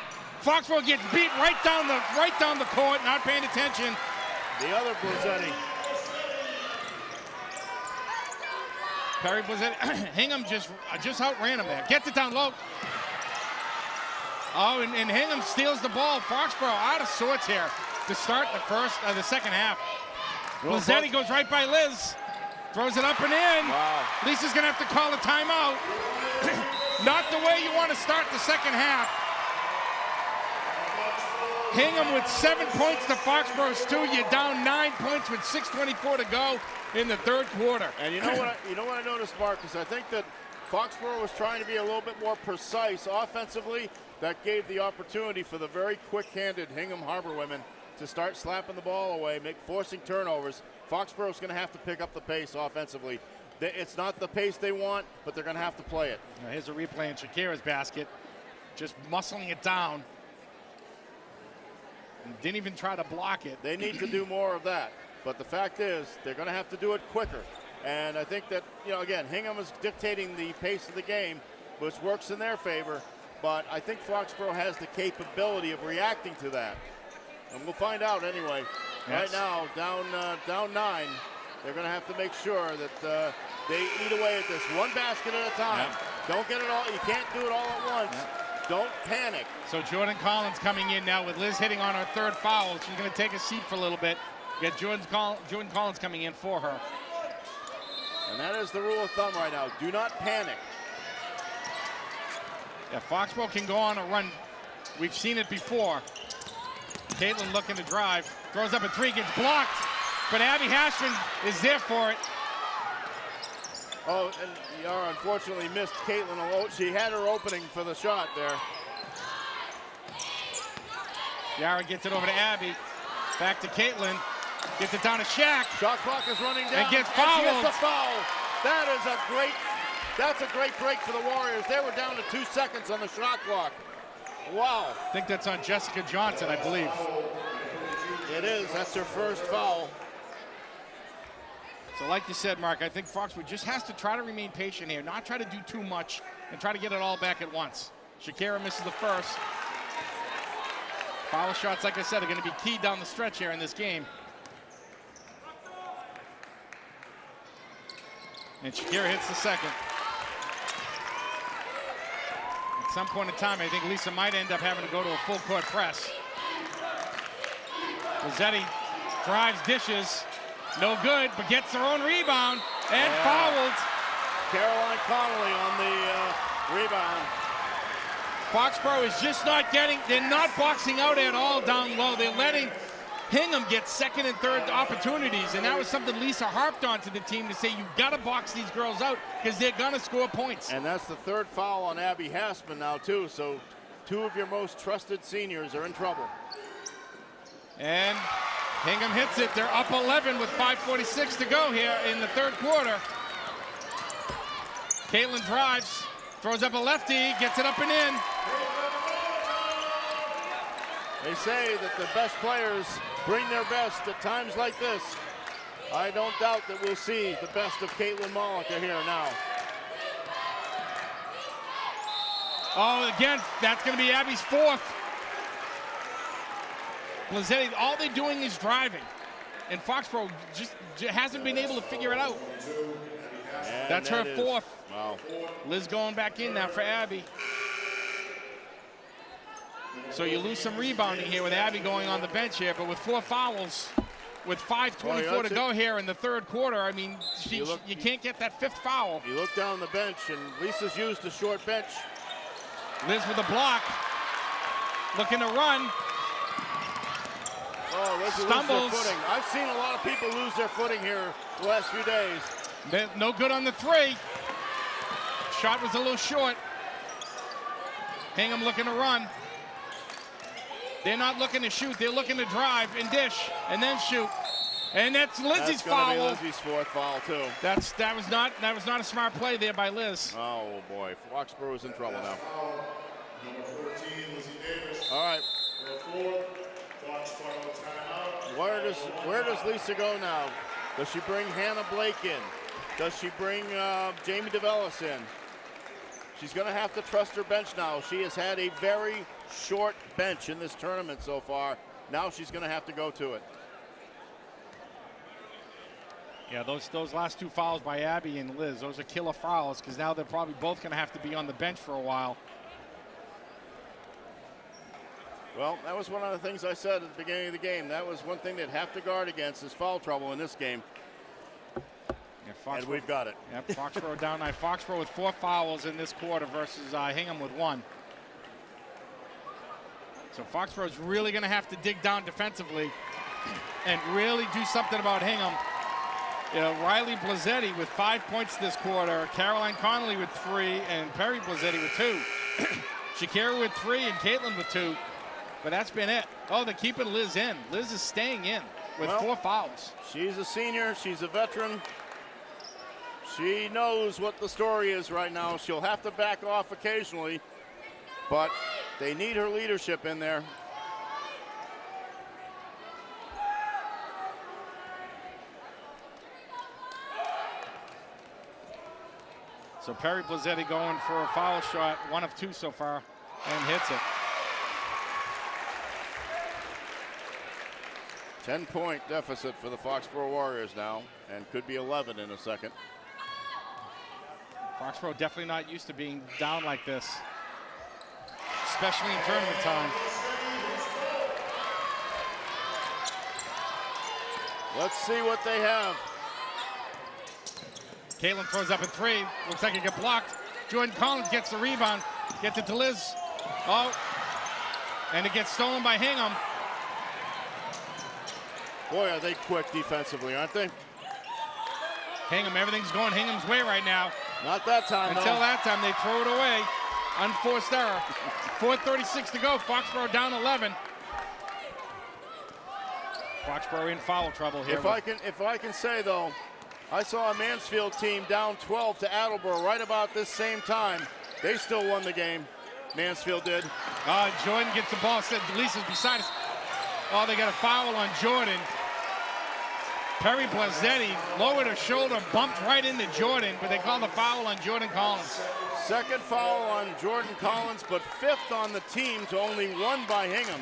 Foxboro gets beat right down the court, not paying attention.
The other Blazzetti.
Perry Blazzetti. Hingham just outran him there. Gets it down low. Oh, and Hingham steals the ball. Foxboro out of sorts here to start the second half. Blazzetti goes right by Liz. Throws it up and in.
Wow.
Lisa's going to have to call a timeout. Not the way you want to start the second half. Hingham with 7 points to Foxboro's 2. You're down 9 points with 6:24 to go in the third quarter.
And you know what I noticed, Marcus? I think that Foxboro was trying to be a little bit more precise offensively. That gave the opportunity for the very quick-handed Hingham Harbor women to start slapping the ball away, forcing turnovers. Foxboro's going to have to pick up the pace offensively. It's not the pace they want, but they're going to have to play it.
Now here's a replay in Shakira's basket. Just muscling it down. Didn't even try to block it.
They need to do more of that. But the fact is, they're going to have to do it quicker. And I think that, again, Hingham is dictating the pace of the game, which works in their favor. But I think Foxboro has the capability of reacting to that. And we'll find out anyway.
Yes.
Right now, down 9. They're going to have to make sure that they eat away at this one basket at a time.
Yep.
Don't get it all. You can't do it all at once.
Yep.
Don't panic.
So Jordan Collins coming in now with Liz hitting on her third foul. She's going to take a seat for a little bit. Get Jordan Collins coming in for her.
And that is the rule of thumb right now. Do not panic.
Yeah, Foxborough can go on a run. We've seen it before. Caitlin looking to drive. Throws up a 3, gets blocked. But Abby Hashman is there for it.
Oh, and Yara unfortunately missed Caitlin. She had her opening for the shot there.
Yara gets it over to Abby. Back to Caitlin. Gets it down to Shaq.
Shot clock is running down.
And gets
She
fouled.
gets the foul. That's a great break for the Warriors. They were down to 2 seconds on the shot clock. Wow.
I think that's on Jessica Johnson, I believe.
It is. That's her first foul.
So like you said, Mark, I think Foxborough just has to try to remain patient here, not try to do too much, and try to get it all back at once. Shakira misses the first. Foul shots, like I said, are going to be key down the stretch here in this game. And Shakira hits the second. At some point in time, I think Lisa might end up having to go to a full court press. Rossetti drives, dishes, no good, but gets her own rebound and fouled.
Caroline Connolly on the rebound.
Foxboro is just not getting, they're not boxing out at all down low. They're letting Hingham get second and third opportunities, and that was something Lisa harped on to the team to say, you've got to box these girls out because they're going to score points.
And that's the third foul on Abby Hassman now, too, so two of your most trusted seniors are in trouble.
And Hingham hits it. They're up 11 with 5:46 to go here in the third quarter. Caitlin drives, throws up a lefty, gets it up and in.
They say that the best players bring their best at times like this. I don't doubt that we'll see the best of Caitlin Mollica here now.
Oh, again, that's going to be Abby's fourth. Blazzetti, all they're doing is driving. And Foxboro just hasn't been able to figure it out.
And
that's her fourth.
Wow.
Liz going back in now for Abby. So you lose some rebounding here with Abby going on the bench here, but with 4 fouls, with 5:24 to go here in the third quarter, I mean, you can't get that 5th foul.
You look down the bench, and Lisa's used a short bench.
Liz with a block, looking to run.
Oh, Liz
stumbles.
Lose their footing. I've seen a lot of people lose their footing here the last few days.
No good on the 3. Shot was a little short. Hingham looking to run. They're not looking to shoot. They're looking to drive and dish and then shoot. And that's Lizzie's foul.
That's going to be Lizzie's 4th foul too.
That was not a smart play there by Liz.
Oh boy, Foxboro is in trouble now.
Number 14, Lizzie Davis.
All right.
Foxboro timeout.
Where does Lisa go now? Does she bring Hannah Blake in? Does she bring Jamie DeVellis in? She's going to have to trust her bench now. She has had a very short bench in this tournament so far. Now she's going to have to go to it.
Yeah, those last 2 fouls by Abby and Liz, those are killer fouls because now they're probably both going to have to be on the bench for a while.
Well, that was one of the things I said at the beginning of the game. That was one thing they'd have to guard against is foul trouble in this game.
Yeah,
and we've got it.
Yep, Foxboro down 9. Foxboro with 4 fouls in this quarter versus Hingham with 1. So Foxboro's really going to have to dig down defensively and really do something about Hingham. You know, Riley Blazzetti with 5 points this quarter, Caroline Connolly with 3, and Perry Blazzetti with 2. Shakira with 3 and Caitlin with 2. But that's been it. Oh, they're keeping Liz in. Liz is staying in with 4 fouls.
She's a senior. She's a veteran. She knows what the story is right now. She'll have to back off occasionally, but they need her leadership in there.
So Perry Blazzetti going for a foul shot, 1 of 2 so far, and hits it.
10-point deficit for the Foxboro Warriors now, and could be 11 in a second.
Foxboro definitely not used to being down like this, especially in tournament time.
Let's see what they have.
Caitlin throws up a 3. Looks like it got blocked. Jordan Collins gets the rebound, gets it to Liz. Oh, and it gets stolen by Hingham.
Boy, are they quick defensively, aren't they?
Hingham, everything's going Hingham's way right now.
Not that time,
Until
though.
that time, they throw it away. Unforced error. 4:36 to go. Foxboro down 11. Foxboro in foul trouble here.
If I can say, though, I saw a Mansfield team down 12 to Attleboro right about this same time. They still won the game. Mansfield did.
Jordan gets the ball. Said Lisa's beside us. Oh, they got a foul on Jordan. Perry Blazzetti lowered her shoulder, bumped right into Jordan, but they call the foul on Jordan Collins.
Second foul on Jordan Collins, but 5th on the team to only 1 by Hingham.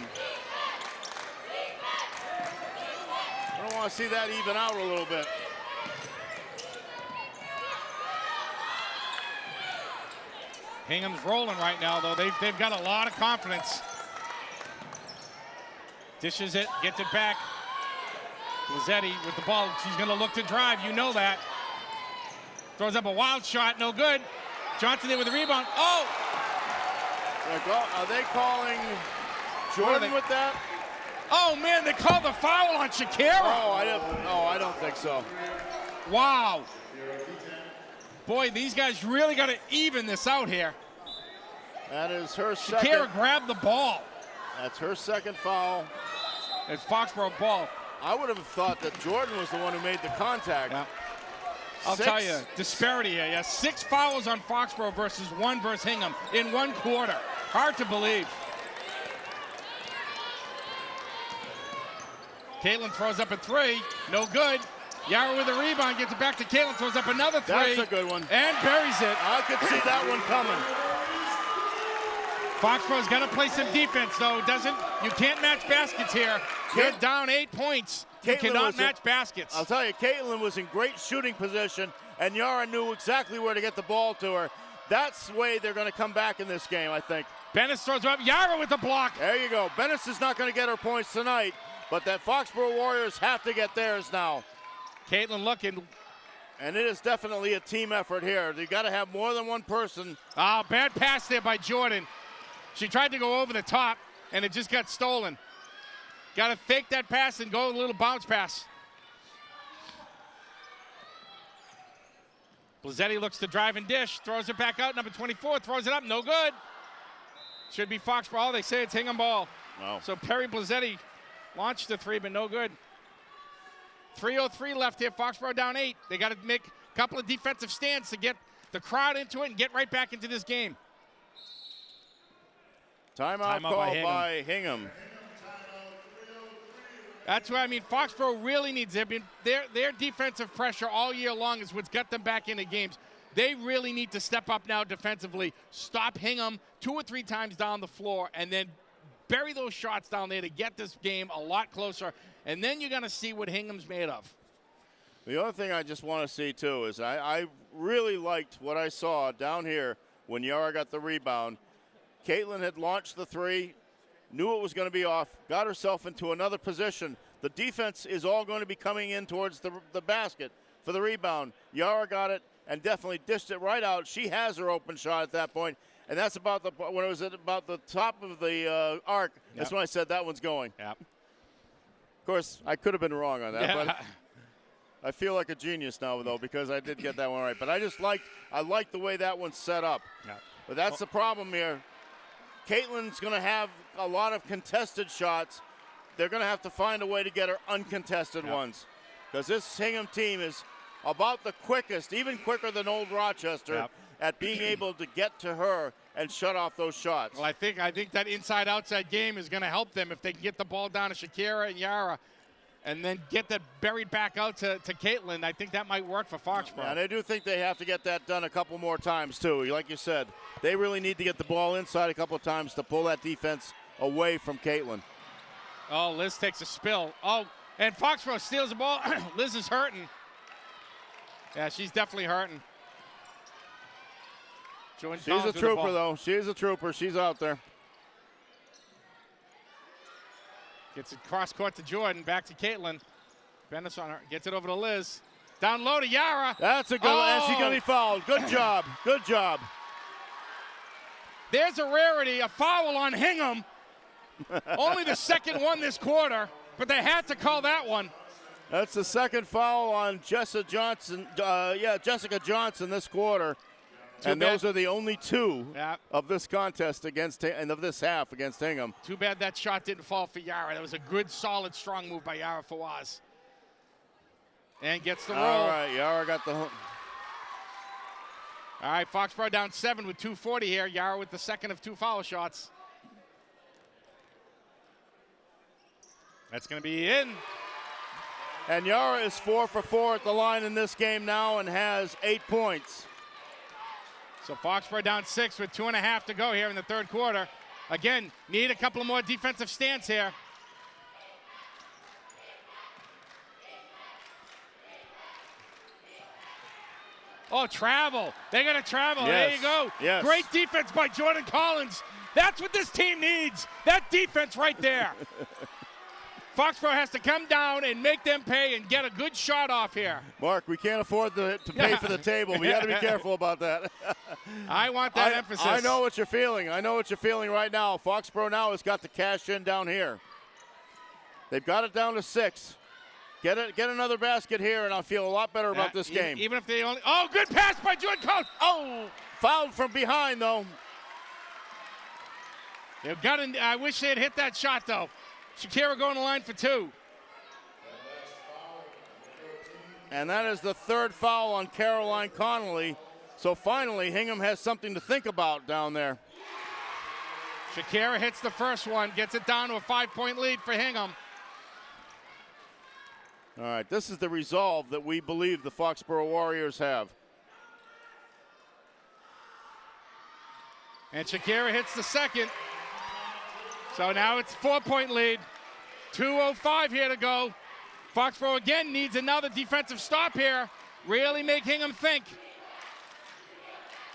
I don't want to see that even out a little bit.
Hingham's rolling right now, though. They've got a lot of confidence. Dishes it, gets it back. Blazzetti with the ball. She's going to look to drive. You know that. Throws up a wild shot. No good. Johnson there with the rebound. Oh!
Are they calling Jordan with that?
Oh, man, they called the foul on Shakira.
Oh, I don't think so.
Wow. Boy, these guys really got to even this out here.
That is her second.
Shakira grabbed the ball.
That's her second foul.
It's Foxboro ball.
I would have thought that Jordan was the one who made the contact.
Yeah. I'll tell you, disparity here. Yeah, 6 fouls on Foxboro versus 1 versus Hingham in 1 quarter. Hard to believe. Caitlin throws up a 3. No good. Yara with a rebound, gets it back to Caitlin, throws up another 3.
That's a good one.
And buries it.
I could see that one coming.
Foxboro's got to play some defense, though. You can't match baskets here. You're down 8 points. You cannot match baskets.
I'll tell you, Caitlin was in great shooting position, and Yara knew exactly where to get the ball to her. That's the way they're going to come back in this game, I think.
Bennis throws up. Yara with the block.
There you go. Bennis is not going to get her points tonight, but that Foxboro Warriors have to get theirs now.
Caitlin looking.
And it is definitely a team effort here. You got to have more than one person.
Oh, bad pass there by Jordan. She tried to go over the top, and it just got stolen. Got to fake that pass and go a little bounce pass. Blazzetti looks to drive and dish, throws it back out. Number 24 throws it up, no good. Should be Foxboro. They say it's Hingham ball.
Wow.
So Perry Blazzetti launched the 3, but no good. 3:03 left here. Foxboro down 8. They got to make a couple of defensive stands to get the crowd into it and get right back into this game.
Timeout called by Hingham.
That's what I mean. Foxboro really needs it. Their defensive pressure all year long is what's got them back into games. They really need to step up now defensively, stop Hingham 2 or 3 times down the floor, and then bury those shots down there to get this game a lot closer. And then you're going to see what Hingham's made of.
The other thing I just want to see, too, is I really liked what I saw down here when Yara got the rebound. Caitlin had launched the 3, knew it was going to be off, got herself into another position. The defense is all going to be coming in towards the basket for the rebound. Yara got it and definitely dished it right out. She has her open shot at that point, and that's about when it was at about the top of the arc. Yep. That's when I said that one's going.
Yep.
Of course, I could have been wrong on that,
yeah.
but I feel like a genius now, though, because I did get that one right. But I liked the way that one's set up.
Yep.
But that's the problem here. Caitlin's going to have a lot of contested shots. They're going to have to find a way to get her uncontested ones, because this Hingham team is about the quickest, even quicker than Old Rochester, at being able to get to her and shut off those shots.
Well, I think that inside-outside game is going to help them if they can get the ball down to Shakira and Yara and then get that buried back out to Caitlin. I think that might work for Foxboro.
Yeah, and I do think they have to get that done a couple more times, too. Like you said, they really need to get the ball inside a couple of times to pull that defense away from Caitlin.
Oh, Liz takes a spill. Oh, and Foxboro steals the ball. Liz is hurting. Yeah, she's definitely hurting.
She's a trooper, though. She's a trooper. She's out there.
Gets it cross court to Jordan. Back to Caitlin. Bennis on her. Gets it over to Liz. Down low to Yara.
That's a good one. And she's going to be fouled. Good job. Good job.
There's a rarity. A foul on Hingham. Only the second one this quarter, but they had to call that one.
That's the second foul on Jessica Johnson this quarter. And those are the only 2 of this contest and of this half against Hingham.
Too bad that shot didn't fall for Yara. That was a good, solid, strong move by Yara Fawaz. And gets the roll.
All right, Yara got the...
All right, Foxboro down 7 with 2:40 here. Yara with the second of 2 foul shots. That's going to be in.
And Yara is 4 for 4 at the line in this game now and has 8 points.
So Foxboro down 6 with 2.5 to go here in the third quarter. Again, need a couple of more defensive stands here. Oh, Oh, travel. They're going to travel.
Yes.
There you go.
Yes.
Great defense by Jordan Collins. That's what this team needs. That defense right there. Foxborough has to come down and make them pay and get a good shot off here.
Mark, we can't afford to pay for the table. We got to be careful about that.
I want that emphasis.
I know what you're feeling. I know what you're feeling right now. Foxborough now has got to cash in down here. They've got it down to 6. Get another basket here, and I'll feel a lot better about this game.
Even if they only. Oh, good pass by Jordan Collins.
Oh, fouled from behind, though.
They've got. I wish they had hit that shot, though. Shakira going to line for 2.
And that is the 3rd foul on Caroline Connolly. So finally, Hingham has something to think about down there.
Shakira hits the first one, gets it down to a 5-point lead for Hingham.
All right, this is the resolve that we believe the Foxborough Warriors have.
And Shakira hits the second. So now it's 4-point lead. 2:05 here to go. Foxborough again needs another defensive stop here. Really make Hingham think.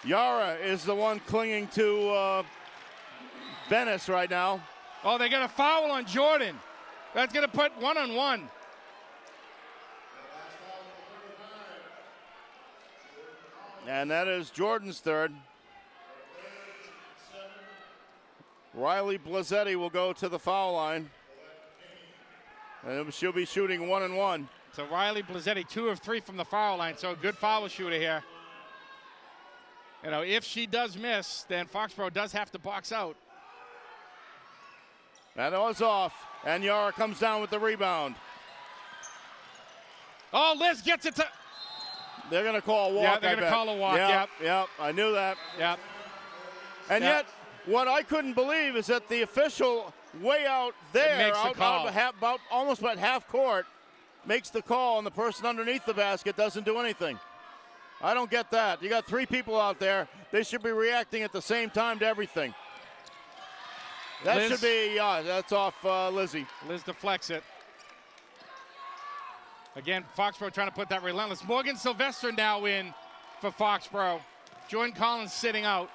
Yara is the one clinging to Venice right now.
Oh, they got a foul on Jordan. That's going to put 1-on-1.
And that is Jordan's 3rd. Riley Blazzetti will go to the foul line. And she'll be shooting 1-on-1.
So Riley Blazzetti, 2 of 3 from the foul line. So a good foul shooter here. You know, if she does miss, then Foxborough does have to box out.
That was off. And Yara comes down with the rebound.
Oh, Liz gets it to.
They're going to call a walk.
Yeah, they're going to call a walk.
Yep, I knew that.
Yep.
And yet, what I couldn't believe is that the official way out there,
makes the call.
Almost about half court, makes the call, and the person underneath the basket doesn't do anything. I don't get that. You got 3 people out there. They should be reacting at the same time to everything. That
Liz,
should be, that's off Lizzie.
Liz deflects it. Again, Foxborough trying to put that relentless. Morgan Sylvester now in for Foxborough. Jordan Collins sitting out.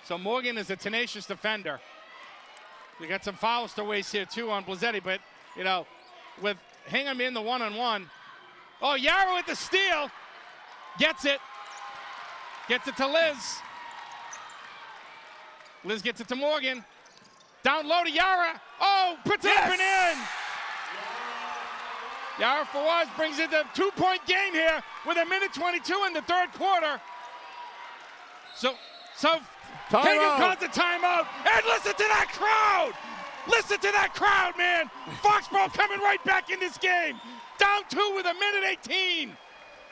So Morgan is a tenacious defender. We got some fouls to waste here too on Blazzetti, but you know, with Hingham in the 1-on-1. Oh, Yara with the steal. Gets it. Gets it to Liz. Liz gets it to Morgan. Down low to Yara. Oh, puts it up and in. Yara Fawaz brings it to a 2-point game here with 1:22 in the 3rd quarter. So Hingham calls the timeout. And listen to that crowd. Listen to that crowd, man. Foxborough coming right back in this game. Down 2 with 1:18.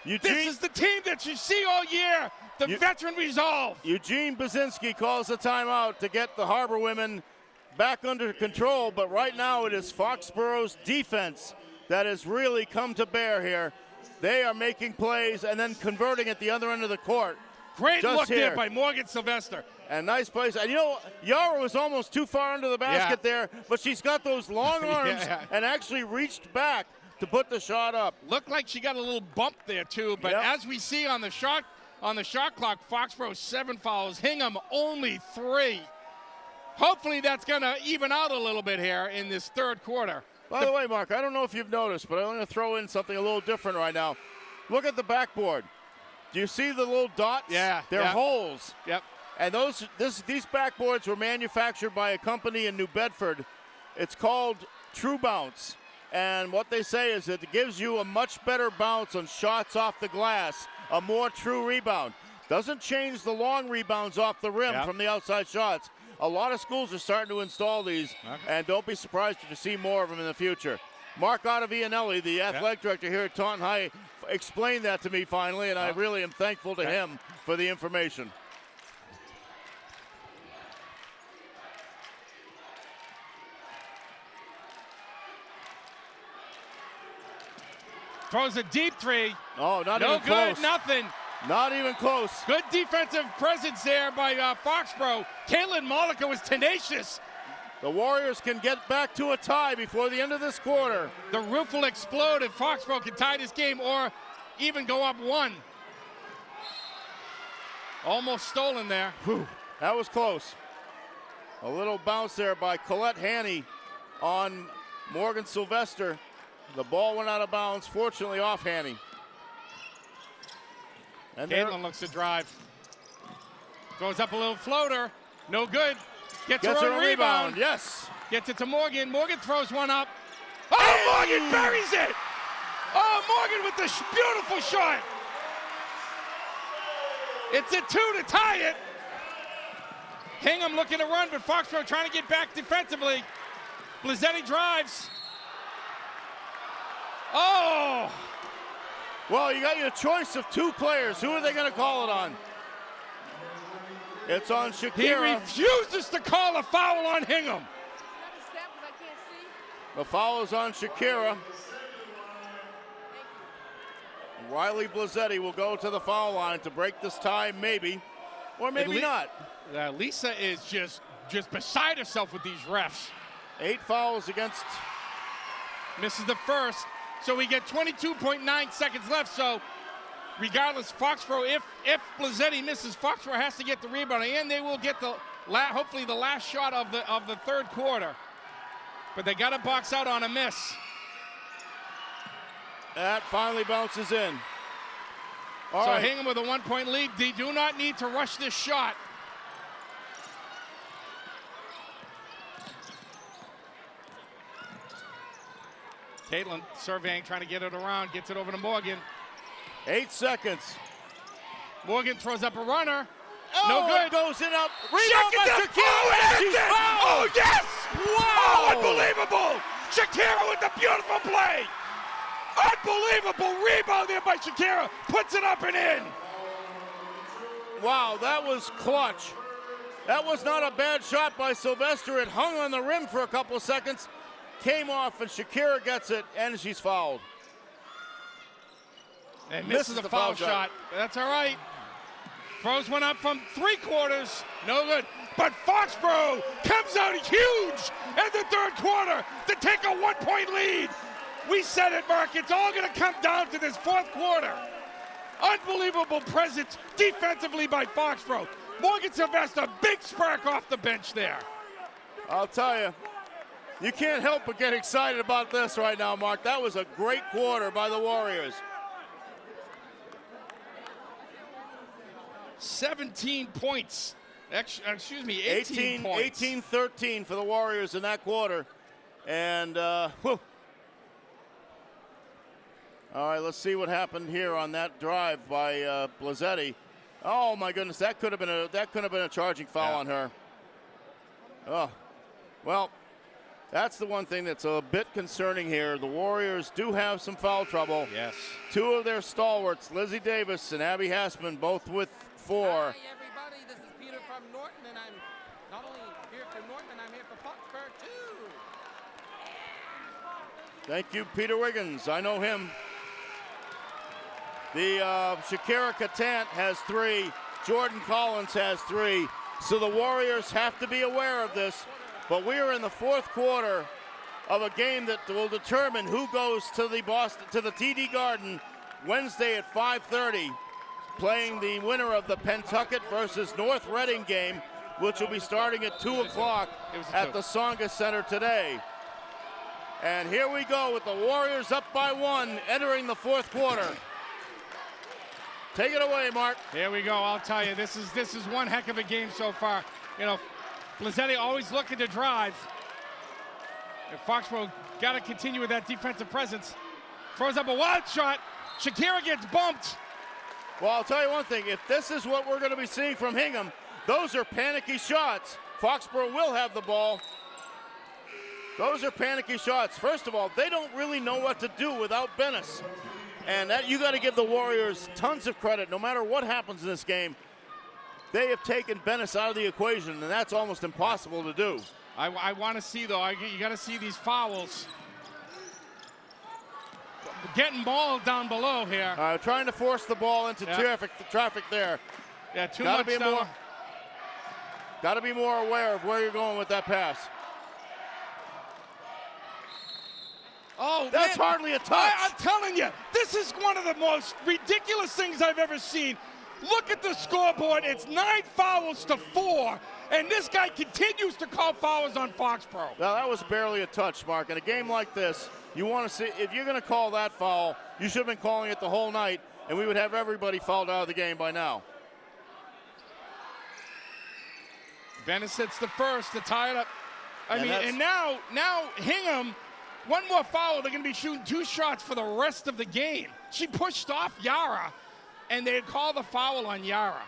This is the team that you see all year. The veteran resolve.
Eugene Bazinski calls a timeout to get the Harbor women back under control, but right now it is Foxborough's defense that has really come to bear here. They are making plays and then converting at the other end of the court.
Great look there by Morgan Sylvester.
And nice place. And you know, Yara was almost too far under the basket there, but she's got those long arms and actually reached back to put the shot up.
Looked like she got a little bump there too, but as we see on the shot clock, Foxborough 7 fouls, Hingham only 3. Hopefully that's going to even out a little bit here in this 3rd quarter.
By the way, Mark, I don't know if you've noticed, but I'm going to throw in something a little different right now. Look at the backboard. Do you see the little dots?
Yeah.
They're holes.
Yep.
And these backboards were manufactured by a company in New Bedford. It's called True Bounce. And what they say is that it gives you a much better bounce on shots off the glass, a more true rebound. Doesn't change the long rebounds off the rim from the outside shots. A lot of schools are starting to install these, and don't be surprised if you see more of them in the future. Mark Ottavianelli, the athletic director here at Taunton High, explained that to me finally, and I really am thankful to him for the information.
Throws a deep 3.
Oh, not
no
even close.
Good, nothing.
Not even close.
Good defensive presence there by Foxborough. Caitlin Mollica was tenacious.
The Warriors can get back to a tie before the end of this quarter.
The roof will explode if Foxborough can tie this game, or even go up one. Almost stolen there.
Whew, that was close. A little bounce there by Colette Haney on Morgan Sylvester. The ball went out of bounds, fortunately off Haney. And
Caitlin looks to drive. Throws up a little floater. No good. Gets her own
a
rebound.
Yes.
Gets it to Morgan. Morgan throws one up. Oh, Morgan buries it. Oh, Morgan with the beautiful shot. It's a 2 to tie it. Hingham looking to run, but Foxboro trying to get back defensively. Blazzetti drives. Oh!
Well, you got your choice of 2 players. Who are they going to call it on? It's on Shakira.
He refuses to call a foul on Hingham.
The foul is on Shakira. Riley Blazzetti will go to the foul line to break this tie, maybe, or maybe not.
Lisa is just beside herself with these refs.
8 fouls against.
Misses the first, so we get 22.9 seconds left. So, regardless, Foxboro, if Blazzetti misses, Foxboro has to get the rebound, and they will get hopefully the last shot of the third quarter. But they got to box out on a miss.
That finally bounces in. All
so
right.
Hingham with a 1-point lead. They do not need to rush this shot. Caitlin surveying, trying to get it around, gets it over to Morgan.
8 seconds.
Morgan throws up a runner.
Oh,
no good.
It goes in up.
Check
Rebound by Shakira. She's fouled.
Oh, yes!
Wow.
Oh, unbelievable! Shakira with the beautiful play. Unbelievable rebound there by Shakira. Puts it up and in.
Wow, that was clutch. That was not a bad shot by Sylvester. It hung on the rim for a couple of seconds, came off, and Shakira gets it, and she's fouled.
And misses the foul shot. That's all right. Throws one up from 3/4. No good. But Foxboro comes out huge in the third quarter to take a 1-point lead. We said it, Mark. It's all going to come down to this fourth quarter. Unbelievable presence defensively by Foxboro. Morgan Sylvester, big spark off the bench there.
I'll tell you, you can't help but get excited about this right now, Mark. That was a great quarter by the Warriors.
17 points. Excuse me, 18 points.
18-13 for the Warriors in that quarter. And, whew. All right, let's see what happened here on that drive by Blazzetti. Oh my goodness, that could have been a charging foul on her. Oh, well, that's the one thing that's a bit concerning here. The Warriors do have some foul trouble.
Yes.
2 of their stalwarts, Lizzie Davis and Abby Hassman, both with 4.
Hi everybody, this is Peter from Norton, and I'm not only here for Norton, I'm here for Foxboro too.
Thank you, Peter Wiggins. I know him. The Shakira Katant has 3. Jordan Collins has 3. So the Warriors have to be aware of this. But we are in the fourth quarter of a game that will determine who goes to the TD Garden Wednesday at 5:30, playing the winner of the Pentucket versus North Reading game, which will be starting at 2 o'clock at the Tsonga Center today. And here we go with the Warriors up by 1, entering the fourth quarter. Take it away, Mark.
Here we go. I'll tell you, this is one heck of a game so far. You know, Blazzetti always looking to drive. And Foxboro got to continue with that defensive presence. Throws up a wild shot. Shakira gets bumped.
Well, I'll tell you one thing. If this is what we're going to be seeing from Hingham, those are panicky shots. Foxboro will have the ball. Those are panicky shots. First of all, they don't really know what to do without Bennis. And that you got to give the Warriors tons of credit. No matter what happens in this game, they have taken Bennis out of the equation, and that's almost impossible to do.
I want to see, though, you got to see these fouls. Getting ball down below here.
Trying to force the ball into traffic there.
Yeah, too much down.
Got to be more aware of where you're going with that pass.
Oh,
That's
man.
hardly a touch.
I'm telling you, this is one of the most ridiculous things I've ever seen. Look at the scoreboard. It's 9 fouls to 4, and this guy continues to call fouls on Foxboro.
Now, that was barely a touch, Mark. In a game like this, you want to see, if you're going to call that foul, you should have been calling it the whole night, and we would have everybody fouled out of the game by now.
Bennis hits the first to tie it up.
And
And now Hingham, one more foul, they're going to be shooting 2 shots for the rest of the game. She pushed off Yara, and they call the foul on Yara.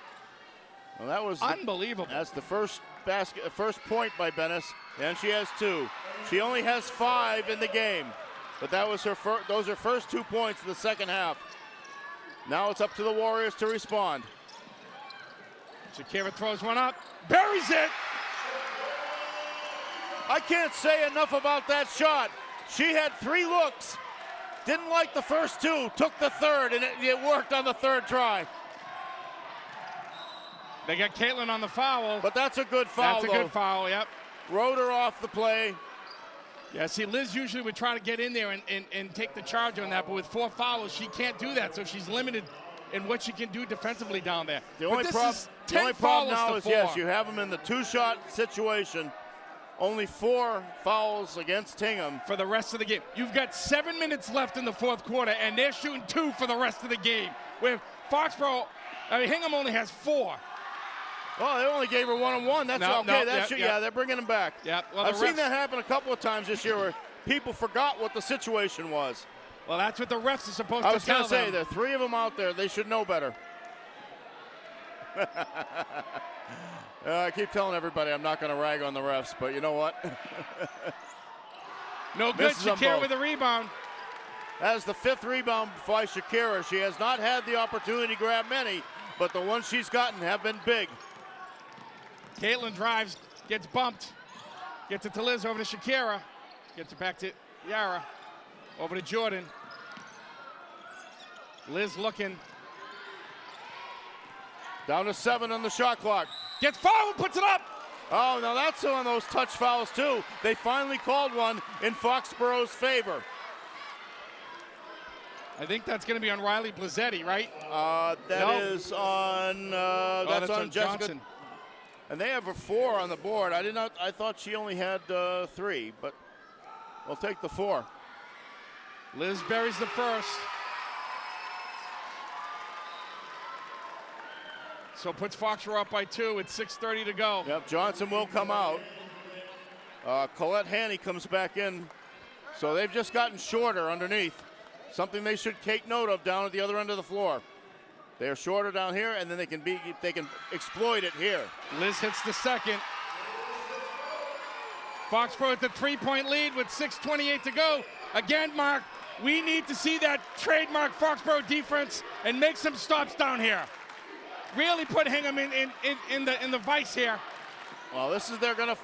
Well, that was
unbelievable.
That's the first point by Bennis, and she has 2. She only has 5 in the game, but that was her those are first 2 points of the second half. Now it's up to the Warriors to respond.
Shakira throws one up, buries it.
I can't say enough about that shot. She had 3 looks, didn't like the first 2, took the third, and it worked on the third try.
They got Caitlin on the foul.
But that's a good foul,
That's a good foul, yep.
Wrote her off the play.
Yeah, see, Liz usually would try to get in there and take the charge on that, but with 4 fouls, she can't do that, so she's limited in what she can do defensively down there.
The only problem now is, yes, you have them in the 2-shot situation. Only 4 fouls against Hingham.
For the rest of the game. You've got 7 minutes left in the fourth quarter, and they're shooting 2 for the rest of the game. Where Foxboro, Hingham only has 4.
Well, they only gave her 1-on-1. That's okay. Yeah, they're bringing them back.
Yeah, well,
I've seen that happen a couple of times this year where people forgot what the situation was.
Well, that's what the refs are supposed to tell them.
I was going to say, there are 3 of them out there. They should know better. I keep telling everybody I'm not going to rag on the refs, but you know what?
No good. Shakira with a rebound.
That is the 5th rebound by Shakira. She has not had the opportunity to grab many, but the ones she's gotten have been big.
Caitlin drives, gets bumped, gets it to Liz, over to Shakira, gets it back to Yara, over to Jordan. Liz looking.
Down to 7 on the shot clock.
Gets fouled, puts it up.
Oh, now that's one of those touch fouls too. They finally called one in Foxboro's favor.
I think that's going to be on Riley Blazzetti, right?
That is on. That's on Jessica
Johnson.
And they have a 4 on the board. I thought she only had 3, but we'll take the 4.
Liz buries the first. So puts Foxborough up by 2. It's 6:30 to go.
Yep, Johnson will come out. Colette Haney comes back in. So they've just gotten shorter underneath. Something they should take note of down at the other end of the floor. They are shorter down here, and then they can exploit it here.
Liz hits the second. Foxborough with the 3-point lead with 6:28 to go. Again, Mark, we need to see that trademark Foxborough defense and make some stops down here. Really put Hingham in the vice here.
Well, this is they're gonna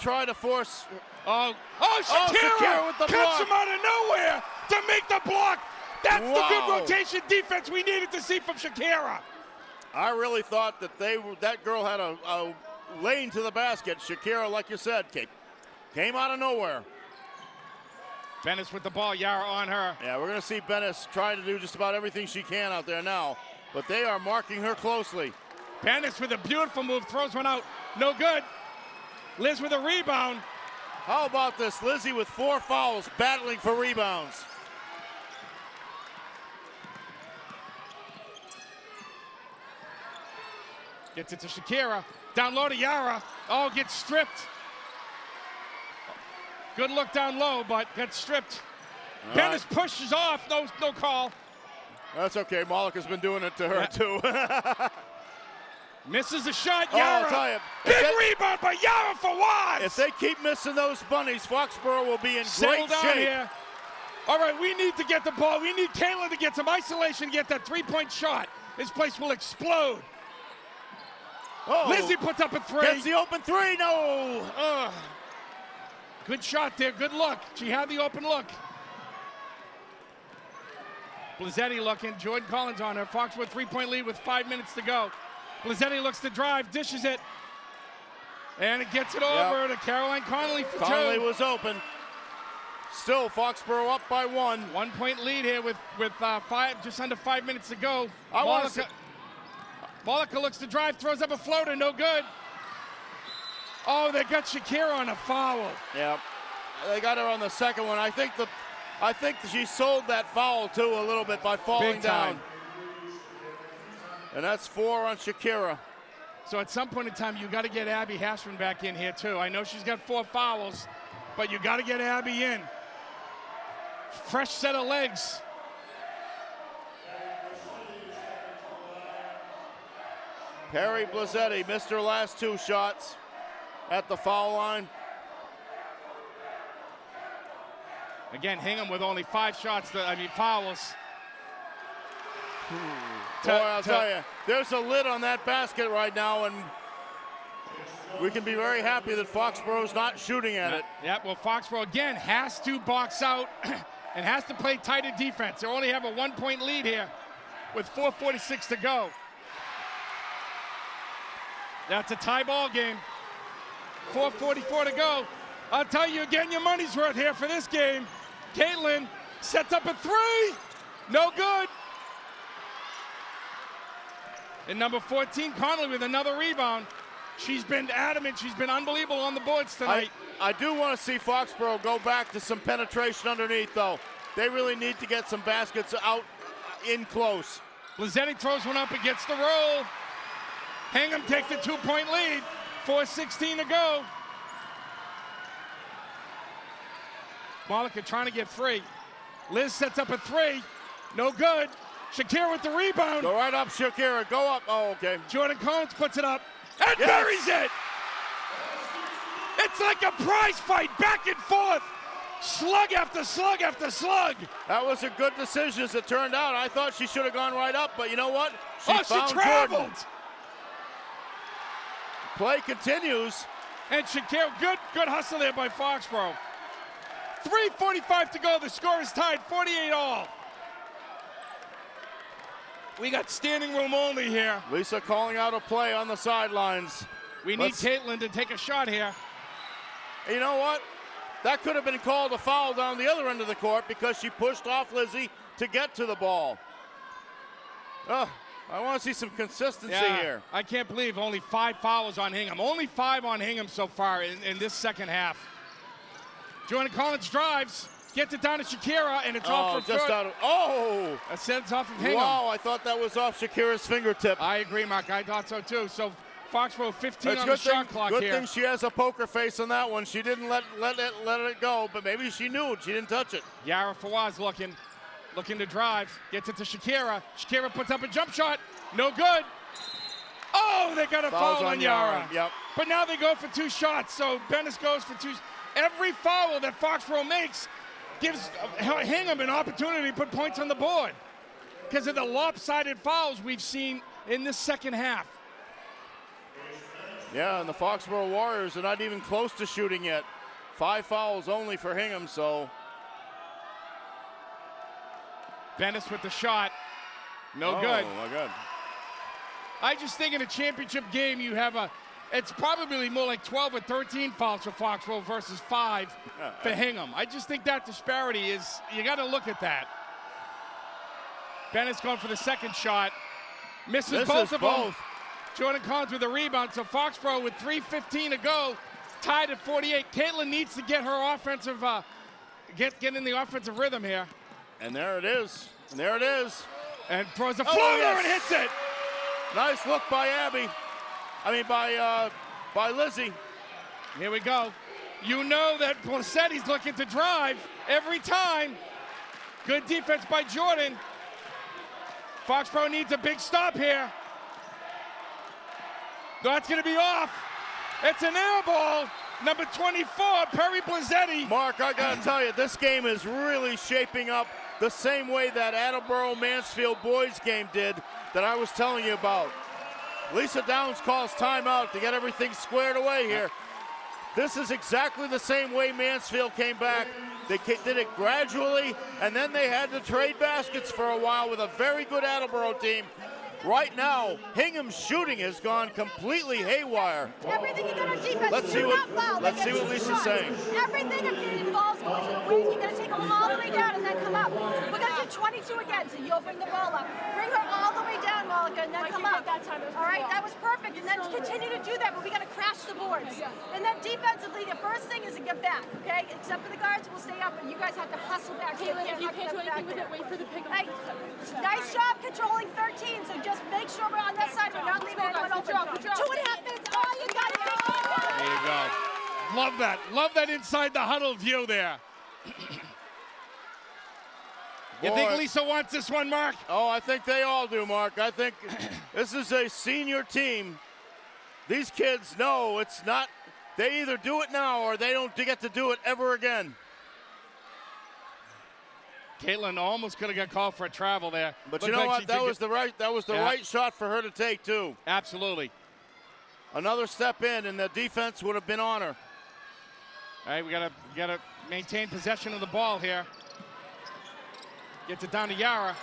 try to force.
Shakira
with the
cuts
block.
him out of nowhere to make the block. That's the good
Wow.
rotation defense we needed to see from Shakira.
I really thought that that girl had a lane to the basket. Shakira, like you said, came out of nowhere.
Bennis with the ball, Yara on her.
Yeah, we're gonna see Bennis trying to do just about everything she can out there now, but they are marking her closely.
Bennis with a beautiful move, throws one out, no good. Liz with a rebound.
How about this? Lizzie with 4 fouls, battling for rebounds.
Gets it to Shakira. Down low to Yara. Oh, gets stripped. Good look down low, but gets stripped. Bennis pushes off. No call.
That's okay. Malika's been doing it to her, too.
Misses the shot.
Oh,
Yara.
I'll tell you.
Big rebound by Yara for Watts.
If they keep missing those bunnies, Foxborough will be in
Settle
great
down
shape.
here. All right, we need to get the ball. We need Caitlin to get some isolation, get that 3-point shot. This place will explode.
Oh,
Lizzie puts up a 3.
gets the open 3. No.
Good shot there. Good look. She had the open look. Blazzetti looking. Jordan Collins on her. Foxborough 3-point lead with 5 minutes to go. Blazzetti looks to drive, dishes it, and it gets it over to Caroline Connolly for 2.
Connolly was open. Still, Foxboro up by 1.
1 point lead here with just under 5 minutes to go. Malika looks to drive, throws up a floater, no good. Oh, they got Shakira on a foul.
Yeah, they got her on the second one. I think she sold that foul too a little bit by falling
Big time.
down. And that's 4 on Shakira.
So at some point in time, you got to get Abby Hashman back in here too. I know she's got 4 fouls, but you got to get Abby in. Fresh set of legs.
Perry Blazzetti missed her last 2 shots at the foul line.
Again, Hingham with only 5 fouls.
Boy, I'll tell you, there's a lid on that basket right now, and we can be very happy that Foxboro's not shooting at it.
Yep, well, Foxboro, again, has to box out and has to play tighter defense. They only have a 1 point lead here with 4:46 to go. That's a tie ball game. 4:44 to go. I'll tell you, you're getting your money's worth here for this game. Caitlin sets up a 3. No good. And number 14, Connolly with another rebound. She's been adamant. She's been unbelievable on the boards tonight.
I do want to see Foxboro go back to some penetration underneath, though. They really need to get some baskets out in close.
Blazzetti throws one up and gets the roll. Hingham takes the 2 point lead. 4:16 to go. Malika trying to get 3. Liz sets up a 3. No good. Shakira with the rebound.
Go right up, Shakira. Go up. Oh, okay.
Jordan Collins puts it up and buries it. It's like a prize fight, back and forth. Slug after slug after slug.
That was a good decision as it turned out. I thought she should have gone right up, but you know what? She
traveled.
Jordan. Play continues.
And Shakira, good hustle there by Foxboro. 3:45 to go. The score is tied 48 all. We got standing room only here.
Lisa calling out a play on the sidelines.
We need Caitlin to take a shot here.
You know what? That could have been called a foul down the other end of the court because she pushed off Lizzie to get to the ball. I want to see some consistency here.
I can't believe only 5 fouls on Hingham. Only 5 on Hingham so far in this second half. Jordan Collins drives, gets it down to Shakira, and it's off her foot. That sends off of Hingham.
Wow, I thought that was off Shakira's fingertip.
I agree, Mark. I thought so too. So Foxboro 15 on the shot clock here.
Good thing she has a poker face on that one. She didn't let it go, but maybe she knew it. She didn't touch it.
Yara Fawaz looking to drive, gets it to Shakira. Shakira puts up a jump shot, no good. Oh, they got a foul on Yara.
Yep.
But now they go for 2 shots, so Bennis goes for 2. Every foul that Foxboro makes gives Hingham an opportunity to put points on the board because of the lopsided fouls we've seen in this second half.
Yeah, and the Foxboro Warriors are not even close to shooting yet. 5 fouls only for Hingham, so.
Bennis with the shot. No good.
Oh, my God.
I just think in a championship game you have it's probably more like 12 or 13 fouls for Foxboro versus 5 for Hingham. I just think that disparity is, you got to look at that. Bennett's going for the second shot. Misses both of them. Jordan Collins with a rebound. So Foxboro with 3:15 to go, tied at 48. Caitlin needs to get her offensive, get in the offensive rhythm here.
And there it is. And there it is.
And throws a floater and hits it.
Nice look by Abby. By Lizzie.
Here we go. You know that Blazzetti's looking to drive every time. Good defense by Jordan. Foxboro needs a big stop here. That's going to be off. It's an air ball. Number 24, Perry Blazzetti.
Mark, I got to tell you, this game is really shaping up the same way that Attleboro-Mansfield boys game did that I was telling you about. Lisa Downs calls timeout to get everything squared away here. This is exactly the same way Mansfield came back. They did it gradually, and then they had to trade baskets for a while with a very good Attleboro team. Right now, Hingham's shooting has gone completely haywire.
Everything you do on defense,
Let's
do
see
not
what-
foul.
let's
They
see
get
what
2
Lisa's
shots.
saying.
Everything if it involves going to the wing, you're going to take them all the way down and then come up. We're going to do 22 again, so you'll bring the ball up. Bring her all the way down, Malika, and then come up. All right, that was perfect. And then continue to do that, but we got to crash the boards. And then defensively, the first thing is to get back, okay? Except for the guards, we'll stay up, and you guys have to hustle back.
Caitlin, if you
have to
can't do
come back
anything with
there.
it, wait for the pick up.
Hey, nice job controlling 13, so just make sure we're on that side. We're not leaving anyone open. 2.5 minutes. Oh, you got it.
There you go. Love that. Love that inside the huddle view there. You think
Boy.
Lisa wants this one, Mark?
Oh, I think they all do, Mark. I think this is a senior team. These kids know it's not, they either do it now or they don't get to do it ever again.
Caitlin almost could have got called for a travel there.
But
Looked
you know
like
what?
she
That
did
was the
Yeah.
right shot for her to take too.
Absolutely.
Another step in, and the defense would have been on her.
All right, we gotta maintain possession of the ball here. Gets it down to Yara.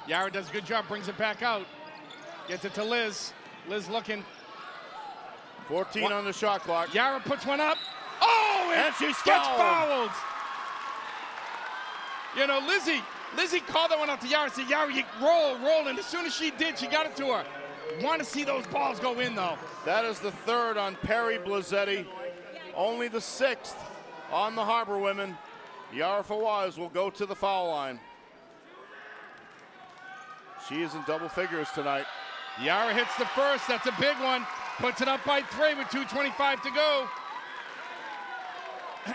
Yara does a good job, brings it back out. Gets it to Liz. Liz looking.
14
What?
on the shot clock.
Yara puts one up. Oh,
And she's
gets
fouled.
fouled. You know, Lizzie called that one out to Yara and said, Yara, you roll. And as soon as she did, she got it to her. Want to see those balls go in, though.
That is the third on Perry Blazzetti. Only the 6th on the Harbor women. Yara Fawaz will go to the foul line. She is in double figures tonight.
Yara hits the first. That's a big one. Puts it up by 3 with 2:25 to go.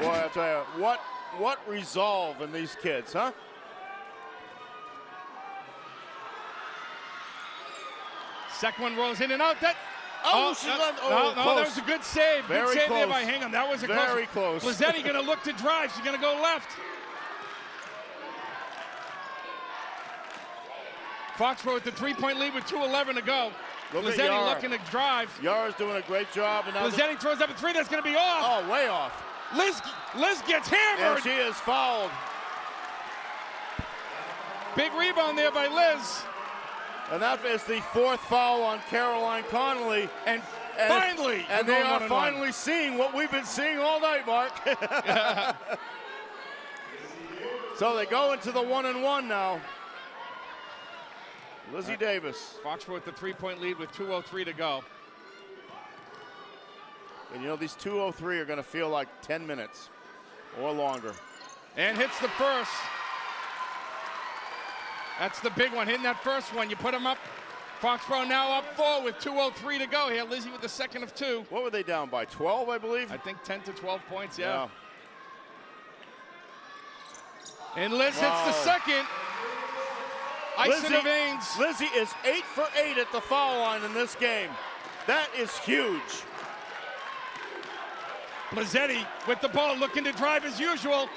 Boy, I tell you, what resolve in these kids, huh?
Second one rolls in and out.
Oh, she left. Oh,
no,
close.
that was a good save.
Very
good save there
close.
by Hingham. That was a
Very close.
Blazzetti going to look to drive. She's going to go left. Foxboro with the 3-point lead with 2:11 to go.
Look at
Blazzetti
Yara.
looking to drive.
Yara's doing a great job. And now
Blazzetti throws up a 3. That's going to be off.
oh, way off.
Liz gets hammered.
And she is fouled.
Big rebound there by Liz.
And that is the 4th foul on Caroline Connolly.
And finally,
And
we're
they
going
are
1-1.
finally seeing what we've been seeing all night, Mark. So they go into the 1-1 now. Lizzie Davis.
Foxboro with the 3-point lead with 2:03 to go.
And you know, these 2:03 are going to feel like 10 minutes or longer.
And hits the first. That's the big one, hitting that first one. You put them up. Foxboro now up 4 with 2:03 to go here. Lizzie with the second of 2.
What were they down by? 12, I believe?
I think 10 to 12 points, yeah. And Liz hits the second. Ice in the veins.
Lizzie is 8 for 8 at the foul line in this game. That is huge.
Blazzetti with the ball, looking to drive as usual.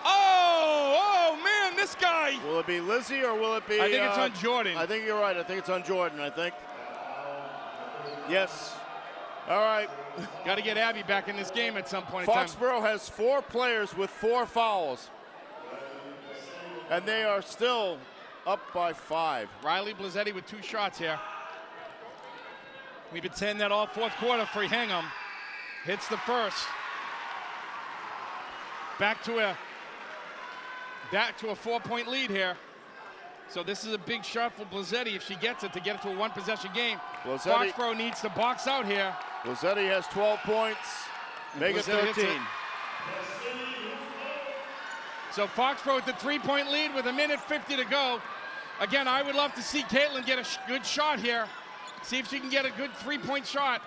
Oh, man, this guy.
Will it be Lizzie or will it be...
I think it's on Jordan.
I think you're right. I think it's on Jordan, I think. Yes. All right.
Got to get Abby back in this game at some point in time.
Foxboro has 4 players with 4 fouls. And they are still up by 5.
Riley Blazzetti with 2 shots here. We've been saying that all 4th quarter for Hingham. Hits the first. Back to a 4-point lead here. So this is a big shot for Blazzetti if she gets it, to get it to a 1-possession game.
Blazzetti-
Foxboro needs to box out here.
Blazzetti has 12 points. Make it
Blazzetti hits
13.
it. So Foxboro with the 3-point lead with 1:50 to go. Again, I would love to see Caitlin get a good shot here. See if she can get a good 3-point shot.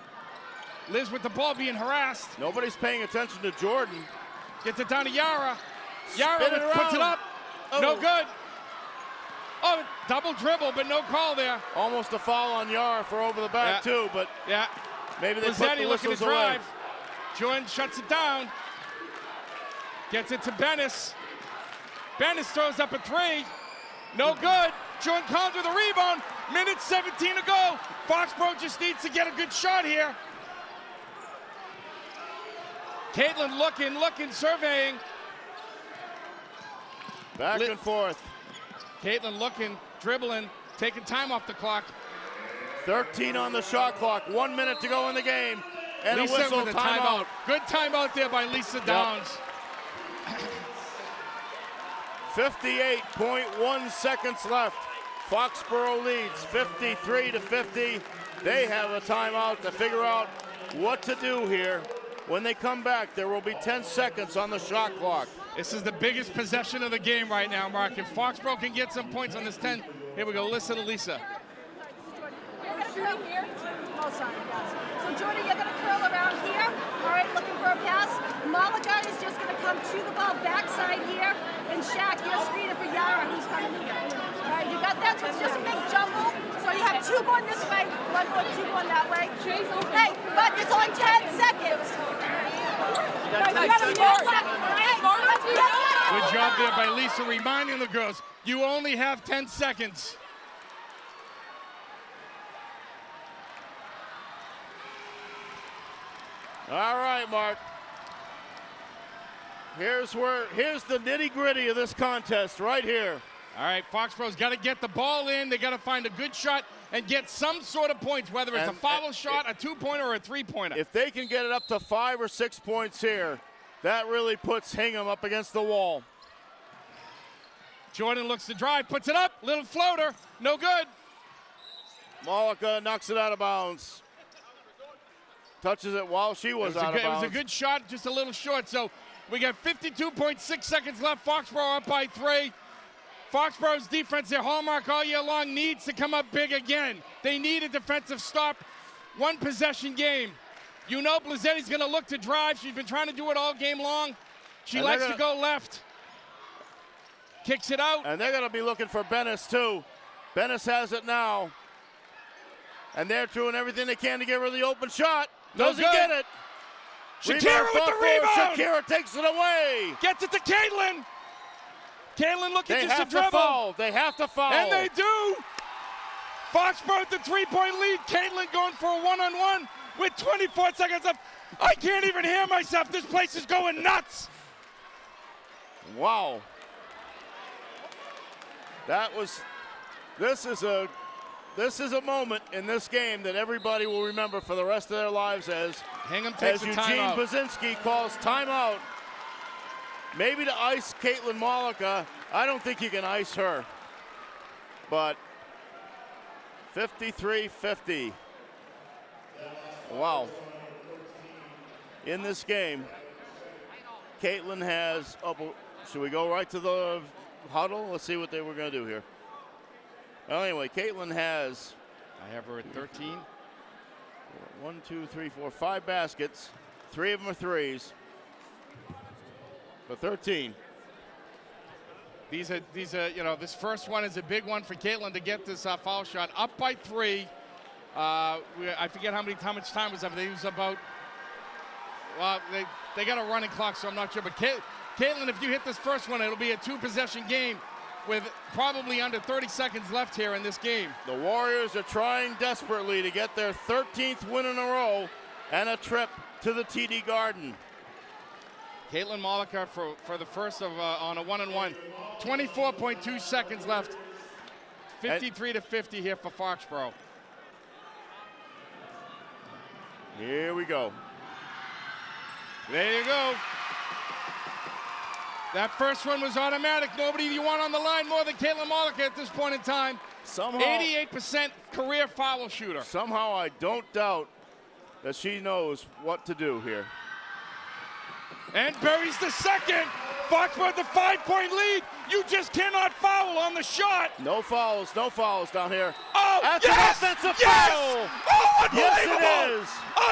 Liz with the ball being harassed.
Nobody's paying attention to Jordan.
Gets it down to Yara.
Spin it
Puts it
around.
up.
Oh.
No good. Oh, double dribble, but no call there.
Almost a foul on Yara for over the back, too, but
Yeah.
maybe they put
Blazzetti
the
looking to
whistles away.
drive. Jordan shuts it down. Gets it to Bennis. Bennis throws up a 3. No good. Jordan Collins with a rebound. 1:17 to go. Foxboro just needs to get a good shot here. Caitlin looking, surveying.
Back and forth.
Caitlin looking, dribbling. taking time off the clock.
13 on the shot clock. 1 minute to go in the game. And
Lisa
a whistle
with a
timeout.
Good timeout there by Lisa Downs.
58.1 seconds left. Foxboro leads 53-50. They have a timeout to figure out what to do here. When they come back, there will be 10 seconds on the shot clock.
This is the biggest possession of the game right now, Mark. If Foxboro can get some points on this 10, here we go. Listen to Lisa.
You're gonna curl here. Oh, sorry, guys. So Jordan, you're gonna curl around here. All right, looking for a pass. Malika is just gonna come to the ball backside here, and Shaq, you're screening for Yara, who's coming here. All right, you got that? So it's just a big jumble. So you have two going this way, one going, two going that way. Hey, but it's only 10 seconds. You gotta be more seconds.
Good job there by Lisa, reminding the girls, you only have 10 seconds.
All right, Mark. Here's the nitty-gritty of this contest right here.
All right, Foxboro's got to get the ball in. They got to find a good shot and get some sort of points, whether it's a foul shot, a two-pointer, or a three-pointer.
If they can get it up to 5 or 6 points here, that really puts Hingham up against the wall.
Jordan looks to drive, puts it up, little floater, no good.
Malika knocks it out of bounds. Touches it while she was out of bounds.
It was a good shot, just a little short. So we got 52.6 seconds left. Foxboro up by 3. Foxboro's defense, their hallmark all year long, needs to come up big again. They need a defensive stop. One possession game. You know Blazzetti's going to look to drive. She's been trying to do it all game long. She likes to go left. Kicks it out.
And they're going to be looking for Bennis, too. Bennis has it now. And they're doing everything they can to give her the open shot. Doesn't get it.
Shakira with the rebound.
Shakira takes it away.
Gets it to Caitlin. Caitlin looking just to dribble.
They have to foul. They have to foul.
And they do. Foxboro with the three-point lead. Caitlin going for a one-on-one with 24 seconds left. I can't even hear myself. This place is going nuts.
Wow. This is a moment in this game that everybody will remember for the rest of their lives as
Hingham takes a
Eugene
timeout.
Basinski calls timeout. Maybe to ice Caitlin Malika. I don't think you can ice her. But 53-50. Wow. In this game, Caitlin has, should we go right to the huddle? Let's see what they were going to do here. Well, anyway, Caitlin has.
I have her at 13.
1, 2, 3, 4, 5 baskets. 3 of them are threes. For 13.
These are, this first one is a big one for Caitlin to get this foul shot. Up by 3. I forget how much time was up. They was about, well, they got a running clock, so I'm not sure. But Caitlin, if you hit this first one, it'll be a 2-possession game with probably under 30 seconds left here in this game.
The Warriors are trying desperately to get their 13th win in a row and a trip to the TD Garden.
Caitlin Malika for the first of on a one-on-one. 24.2 seconds left. 53-50 here for Foxboro.
Here we go.
There you go. That first one was automatic. Nobody you want on the line more than Caitlin Malika at this point in time.
Somehow,
88% career foul shooter.
Somehow I don't doubt that she knows what to do here.
And buries the second. Foxboro with the 5-point lead. You just cannot foul on the shot.
No fouls down here.
Oh,
that's
yes!
an offensive
Yes!
foul.
Oh, unbelievable!
Yes, it is.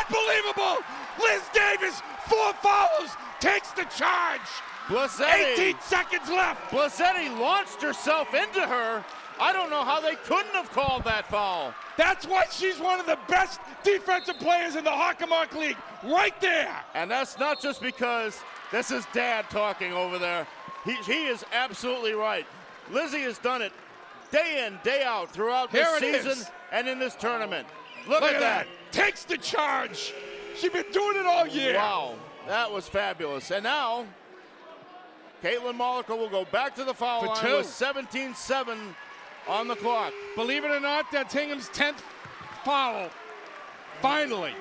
Unbelievable! Liz Davis, 4 fouls, takes the charge.
Blazzetti.
18 seconds left.
Blazzetti launched herself into her. I don't know how they couldn't have called that foul.
That's why she's one of the best defensive players in the Hockomock League, right there.
And that's not just because this is Dad talking over there. He is absolutely right. Lizzie has done it day in, day out throughout this season and in this tournament. Look at that.
Takes the charge. She's been doing it all year.
Wow, that was fabulous. And now, Caitlin Malika will go back to the foul line with 17-7 on the clock.
Believe it or not, that's Hingham's 10th foul. Finally.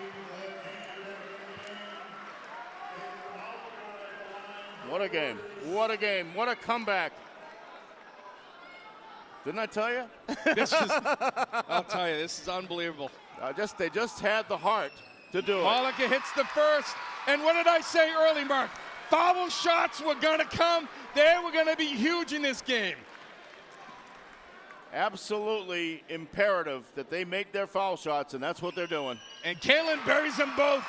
What a game. What a game. What a comeback. Didn't I tell you?
I'll tell you, this is unbelievable.
They just had the heart to do it.
Malika hits the first. And what did I say early, Mark? Foul shots were going to come. They were going to be huge in this game.
Absolutely imperative that they make their foul shots, and that's what they're doing.
And Kaylin buries them both.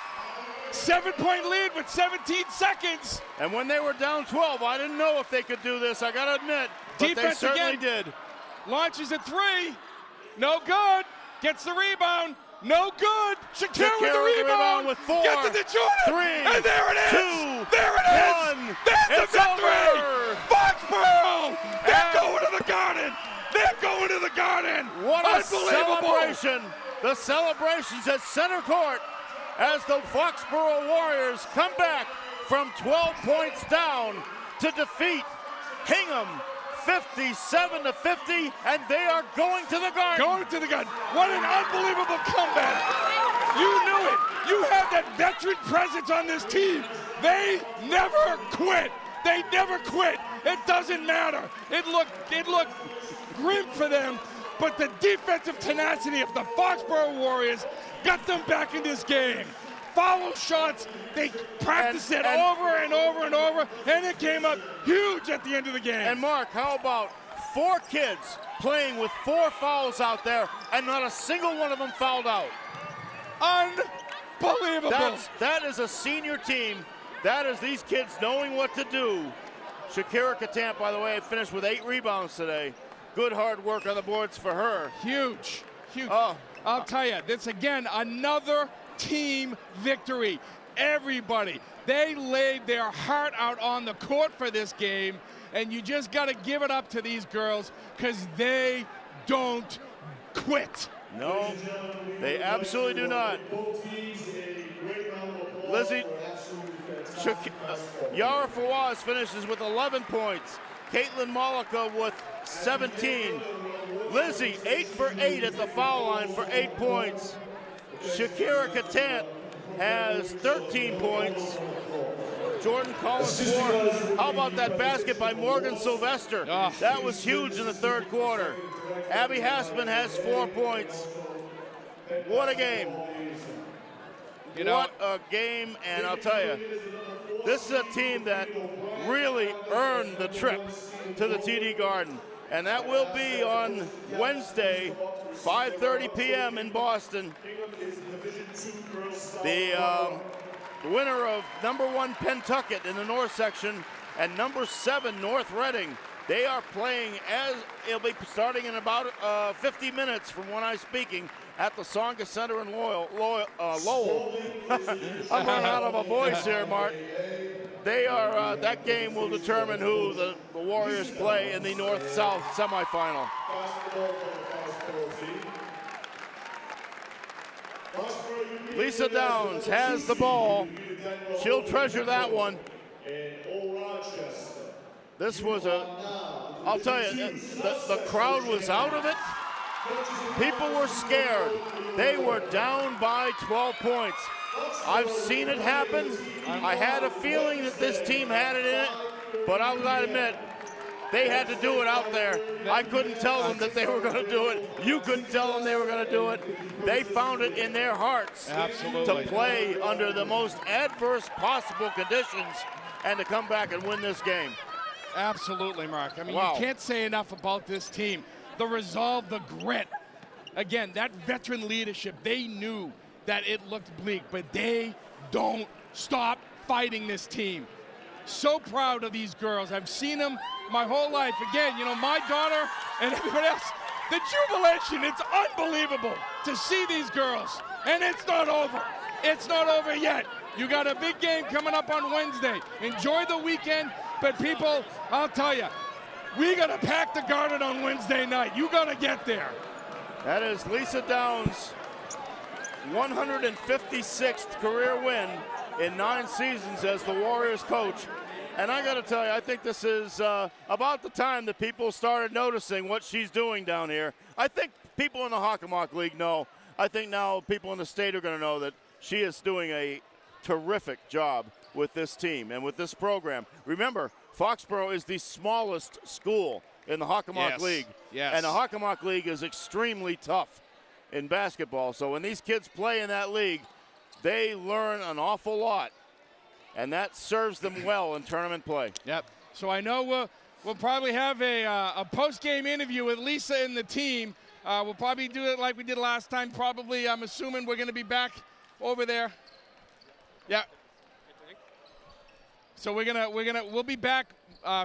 7-point lead with 17 seconds.
And when they were down 12, I didn't know if they could do this, I got to admit. But
Defense
they certainly
again.
did.
Launches a three. No good. Gets the rebound. No good. Shakira with the rebound.
With 4,
Gets it to Jordan.
3,
and there it is.
2,
there it is.
1.
There's the
It's
victory.
over.
Foxboro. They're going to the Garden. They're going to the Garden.
What a
Unbelievable.
celebration. The celebrations at center court as the Foxboro Warriors come back from 12 points down to defeat Hingham 57-50, and they are going to the Garden.
Going to the Garden. What an unbelievable comeback. You knew it. You have that veteran presence on this team. They never quit. They never quit. It doesn't matter. It looked grim for them, but the defensive tenacity of the Foxboro Warriors got them back in this game. Foul shots, they practiced it over and over and over, and it came up huge at the end of the game.
And Mark, how about 4 kids playing with 4 fouls out there, and not a single one of them fouled out?
Unbelievable.
That is a senior team. That is these kids knowing what to do. Shakira Katamp, by the way, finished with 8 rebounds today. Good hard work on the boards for her.
Huge, huge.
Oh.
I'll tell you, this again, another team victory. Everybody, they laid their heart out on the court for this game, and you just got to give it up to these girls because they don't quit.
No, they absolutely do not. Lizzie, Yara Fawaz finishes with 11 points. Caitlin Malika with 17. Lizzie, 8 for 8 at the foul line for 8 points. Shakira Katant has 13 points. Jordan Collins 4. How about that basket by Morgan Sylvester?
Oh.
That was huge in the third quarter. Abby Hassman has 4 points. What a game. What a game, and I'll tell you, this is a team that really earned the trip to the TD Garden, and that will be on Wednesday, 5:30 p.m. in Boston. The winner of number 1 Pentucket in the North section and number 7 North Reading, they are playing it'll be starting in about 50 minutes from when I'm speaking at the Tsonga Center in Lowell. I'm running out of a voice here, Mark. They are, that game will determine who the Warriors play in the North-South semifinal. Lisa Downs has the ball. She'll treasure that one. This was I'll tell you, the crowd was out of it. People were scared. They were down by 12 points. I've seen it happen. I had a feeling that this team had it in it, but I'll admit, they had to do it out there. I couldn't tell them that they were going to do it. You couldn't tell them they were going to do it. They found it in their hearts to play under the most adverse possible conditions and to come back and win this game.
Absolutely, Mark. I mean,
Wow.
You can't say enough about this team. The resolve, the grit. Again, that veteran leadership, they knew that it looked bleak, but they don't stop fighting this team. So proud of these girls. I've seen them my whole life. Again, my daughter and everybody else, the jubilation, it's unbelievable to see these girls. And it's not over. It's not over yet. You got a big game coming up on Wednesday. Enjoy the weekend, but people, I'll tell you, we got to pack the Garden on Wednesday night. You got to get there.
That is Lisa Downs' 156th career win in 9 seasons as the Warriors coach. And I got to tell you, I think this is about the time that people started noticing what she's doing down here. I think people in the Hockomock League know. I think now people in the state are going to know that she is doing a terrific job with this team and with this program. Remember, Foxboro is the smallest school in the Hockomock League.
Yes.
And the Hockomock League is extremely tough in basketball. So when these kids play in that league, they learn an awful lot. And that serves them well in tournament play.
Yep. So I know we'll probably have a post-game interview with Lisa and the team. We'll probably do it like we did last time. Probably, I'm assuming we're going to be back over there. Yeah. So we'll be back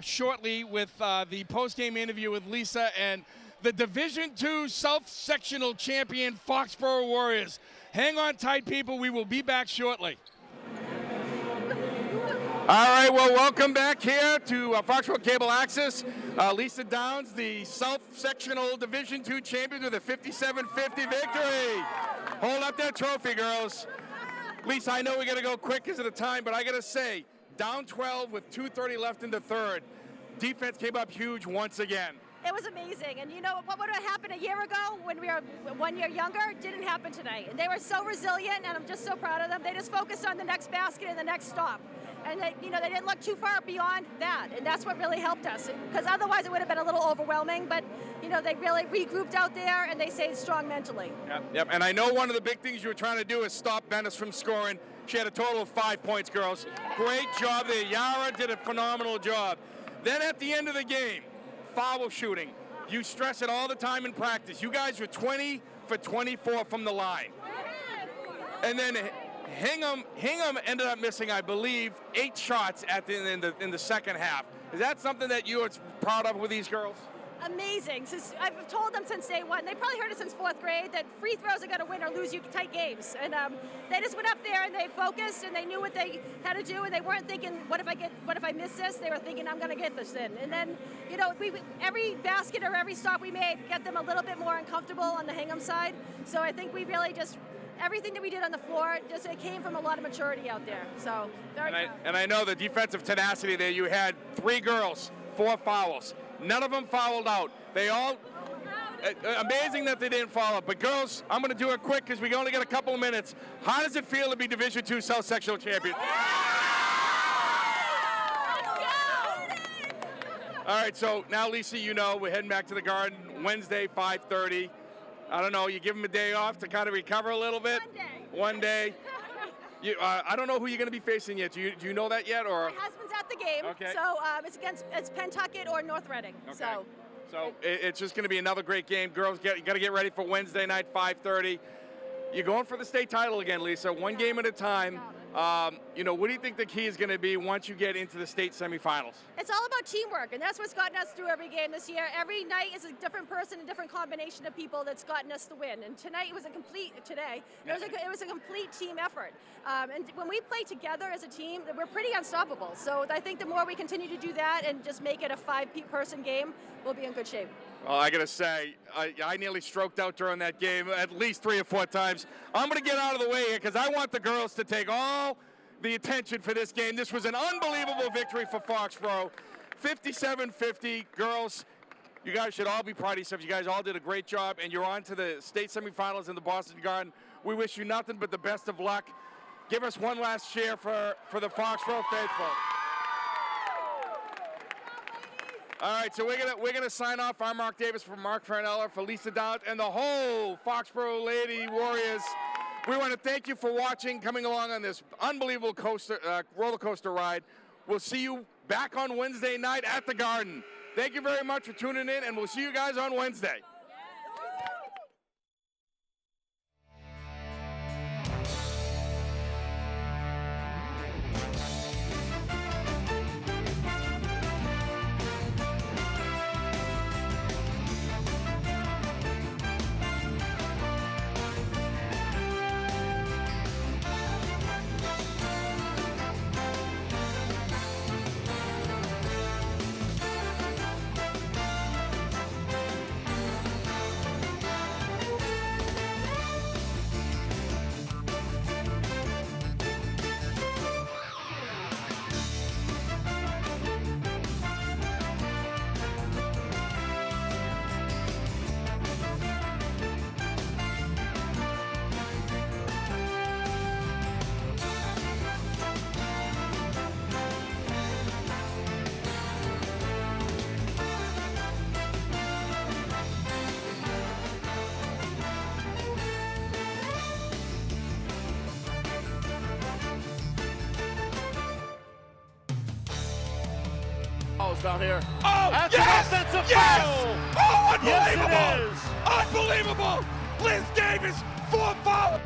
shortly with the post-game interview with Lisa and the Division II South Sectional Champion Foxboro Warriors. Hang on tight, people. We will be back shortly. All right, well, welcome back here to Foxboro Cable Access. Lisa Downs, the South Sectional Division II champion with a 57-50 victory. Hold up that trophy, girls. Lisa, I know we got to go quick because of the time, but I got to say, down 12 with 2:30 left in the third. Defense came up huge once again.
It was amazing. And you know what would have happened a year ago when we were 1 year younger? Didn't happen tonight. And they were so resilient, and I'm just so proud of them. They just focused on the next basket and the next stop. And they didn't look too far beyond that. And that's what really helped us. Because otherwise it would have been a little overwhelming. But, they really regrouped out there, and they stayed strong mentally.
Yep. And I know one of the big things you were trying to do is stop Venice from scoring. She had a total of 5 points, girls. Great job there. Yara did a phenomenal job. Then at the end of the game, foul shooting. You stress it all the time in practice. You guys were 20 for 24 from the line. And then Hingham ended up missing, I believe, 8 shots in the second half. Is that something that you are proud of with these girls?
Amazing. I've told them since day one. They probably heard it since 4th grade that free throws are going to win or lose you tight games. And they just went up there and they focused and they knew what they had to do, and they weren't thinking, what if I miss this? They were thinking, I'm going to get this in. And then, every basket or every stop we made got them a little bit more uncomfortable on the Hingham side. So I think we really just everything that we did on the floor, it came from a lot of maturity out there. So very proud.
And I know the defensive tenacity there. You had 3 girls, 4 fouls. None of them fouled out. They all, amazing that they didn't foul out. But girls, I'm going to do it quick because we only got a couple of minutes. How does it feel to be Division II South Sectional Champion? All right, so now, Lisa, we're heading back to the Garden Wednesday, 5:30. I don't know, you give them a day off to kind of recover a little bit? One day. I don't know who you're going to be facing yet. Do you know that yet? Or
my husband's at the game,
okay.
So it's Pentucket or North Reading.
Okay. So it's just going to be another great game. Girls, you got to get ready for Wednesday night, 5:30. You're going for the state title again, Lisa. One game at a time. What do you think the key is going to be once you get into the state semifinals?
It's all about teamwork, and that's what's gotten us through every game this year. Every night is a different person, a different combination of people that's gotten us the win. And tonight was a complete team effort. And when we play together as a team, we're pretty unstoppable. So I think the more we continue to do that and just make it a 5-person game, we'll be in good shape.
Well, I got to say, I nearly stroked out during that game at least 3 or 4 times. I'm going to get out of the way here because I want the girls to take all the attention for this game. This was an unbelievable victory for Foxboro. 57-50. Girls, you guys should all be proud of yourselves. You guys all did a great job, and you're on to the state semifinals in the Boston Garden. We wish you nothing but the best of luck. Give us one last cheer for the Foxboro faithful. All right, so we're gonna sign off. I'm Mark Davis for Mark Farnella, for Lisa Dowd, and the whole Foxboro Lady Warriors. We want to thank you for watching, coming along on this unbelievable roller coaster ride. We'll see you back on Wednesday night at the Garden. Thank you very much for tuning in, and we'll see you guys on Wednesday.
fouls down here.
Oh,
That's
yes!
an offensive
Yes!
foul.
Oh, unbelievable!
Yes, it is.
Unbelievable! Liz Davis, 4 fouls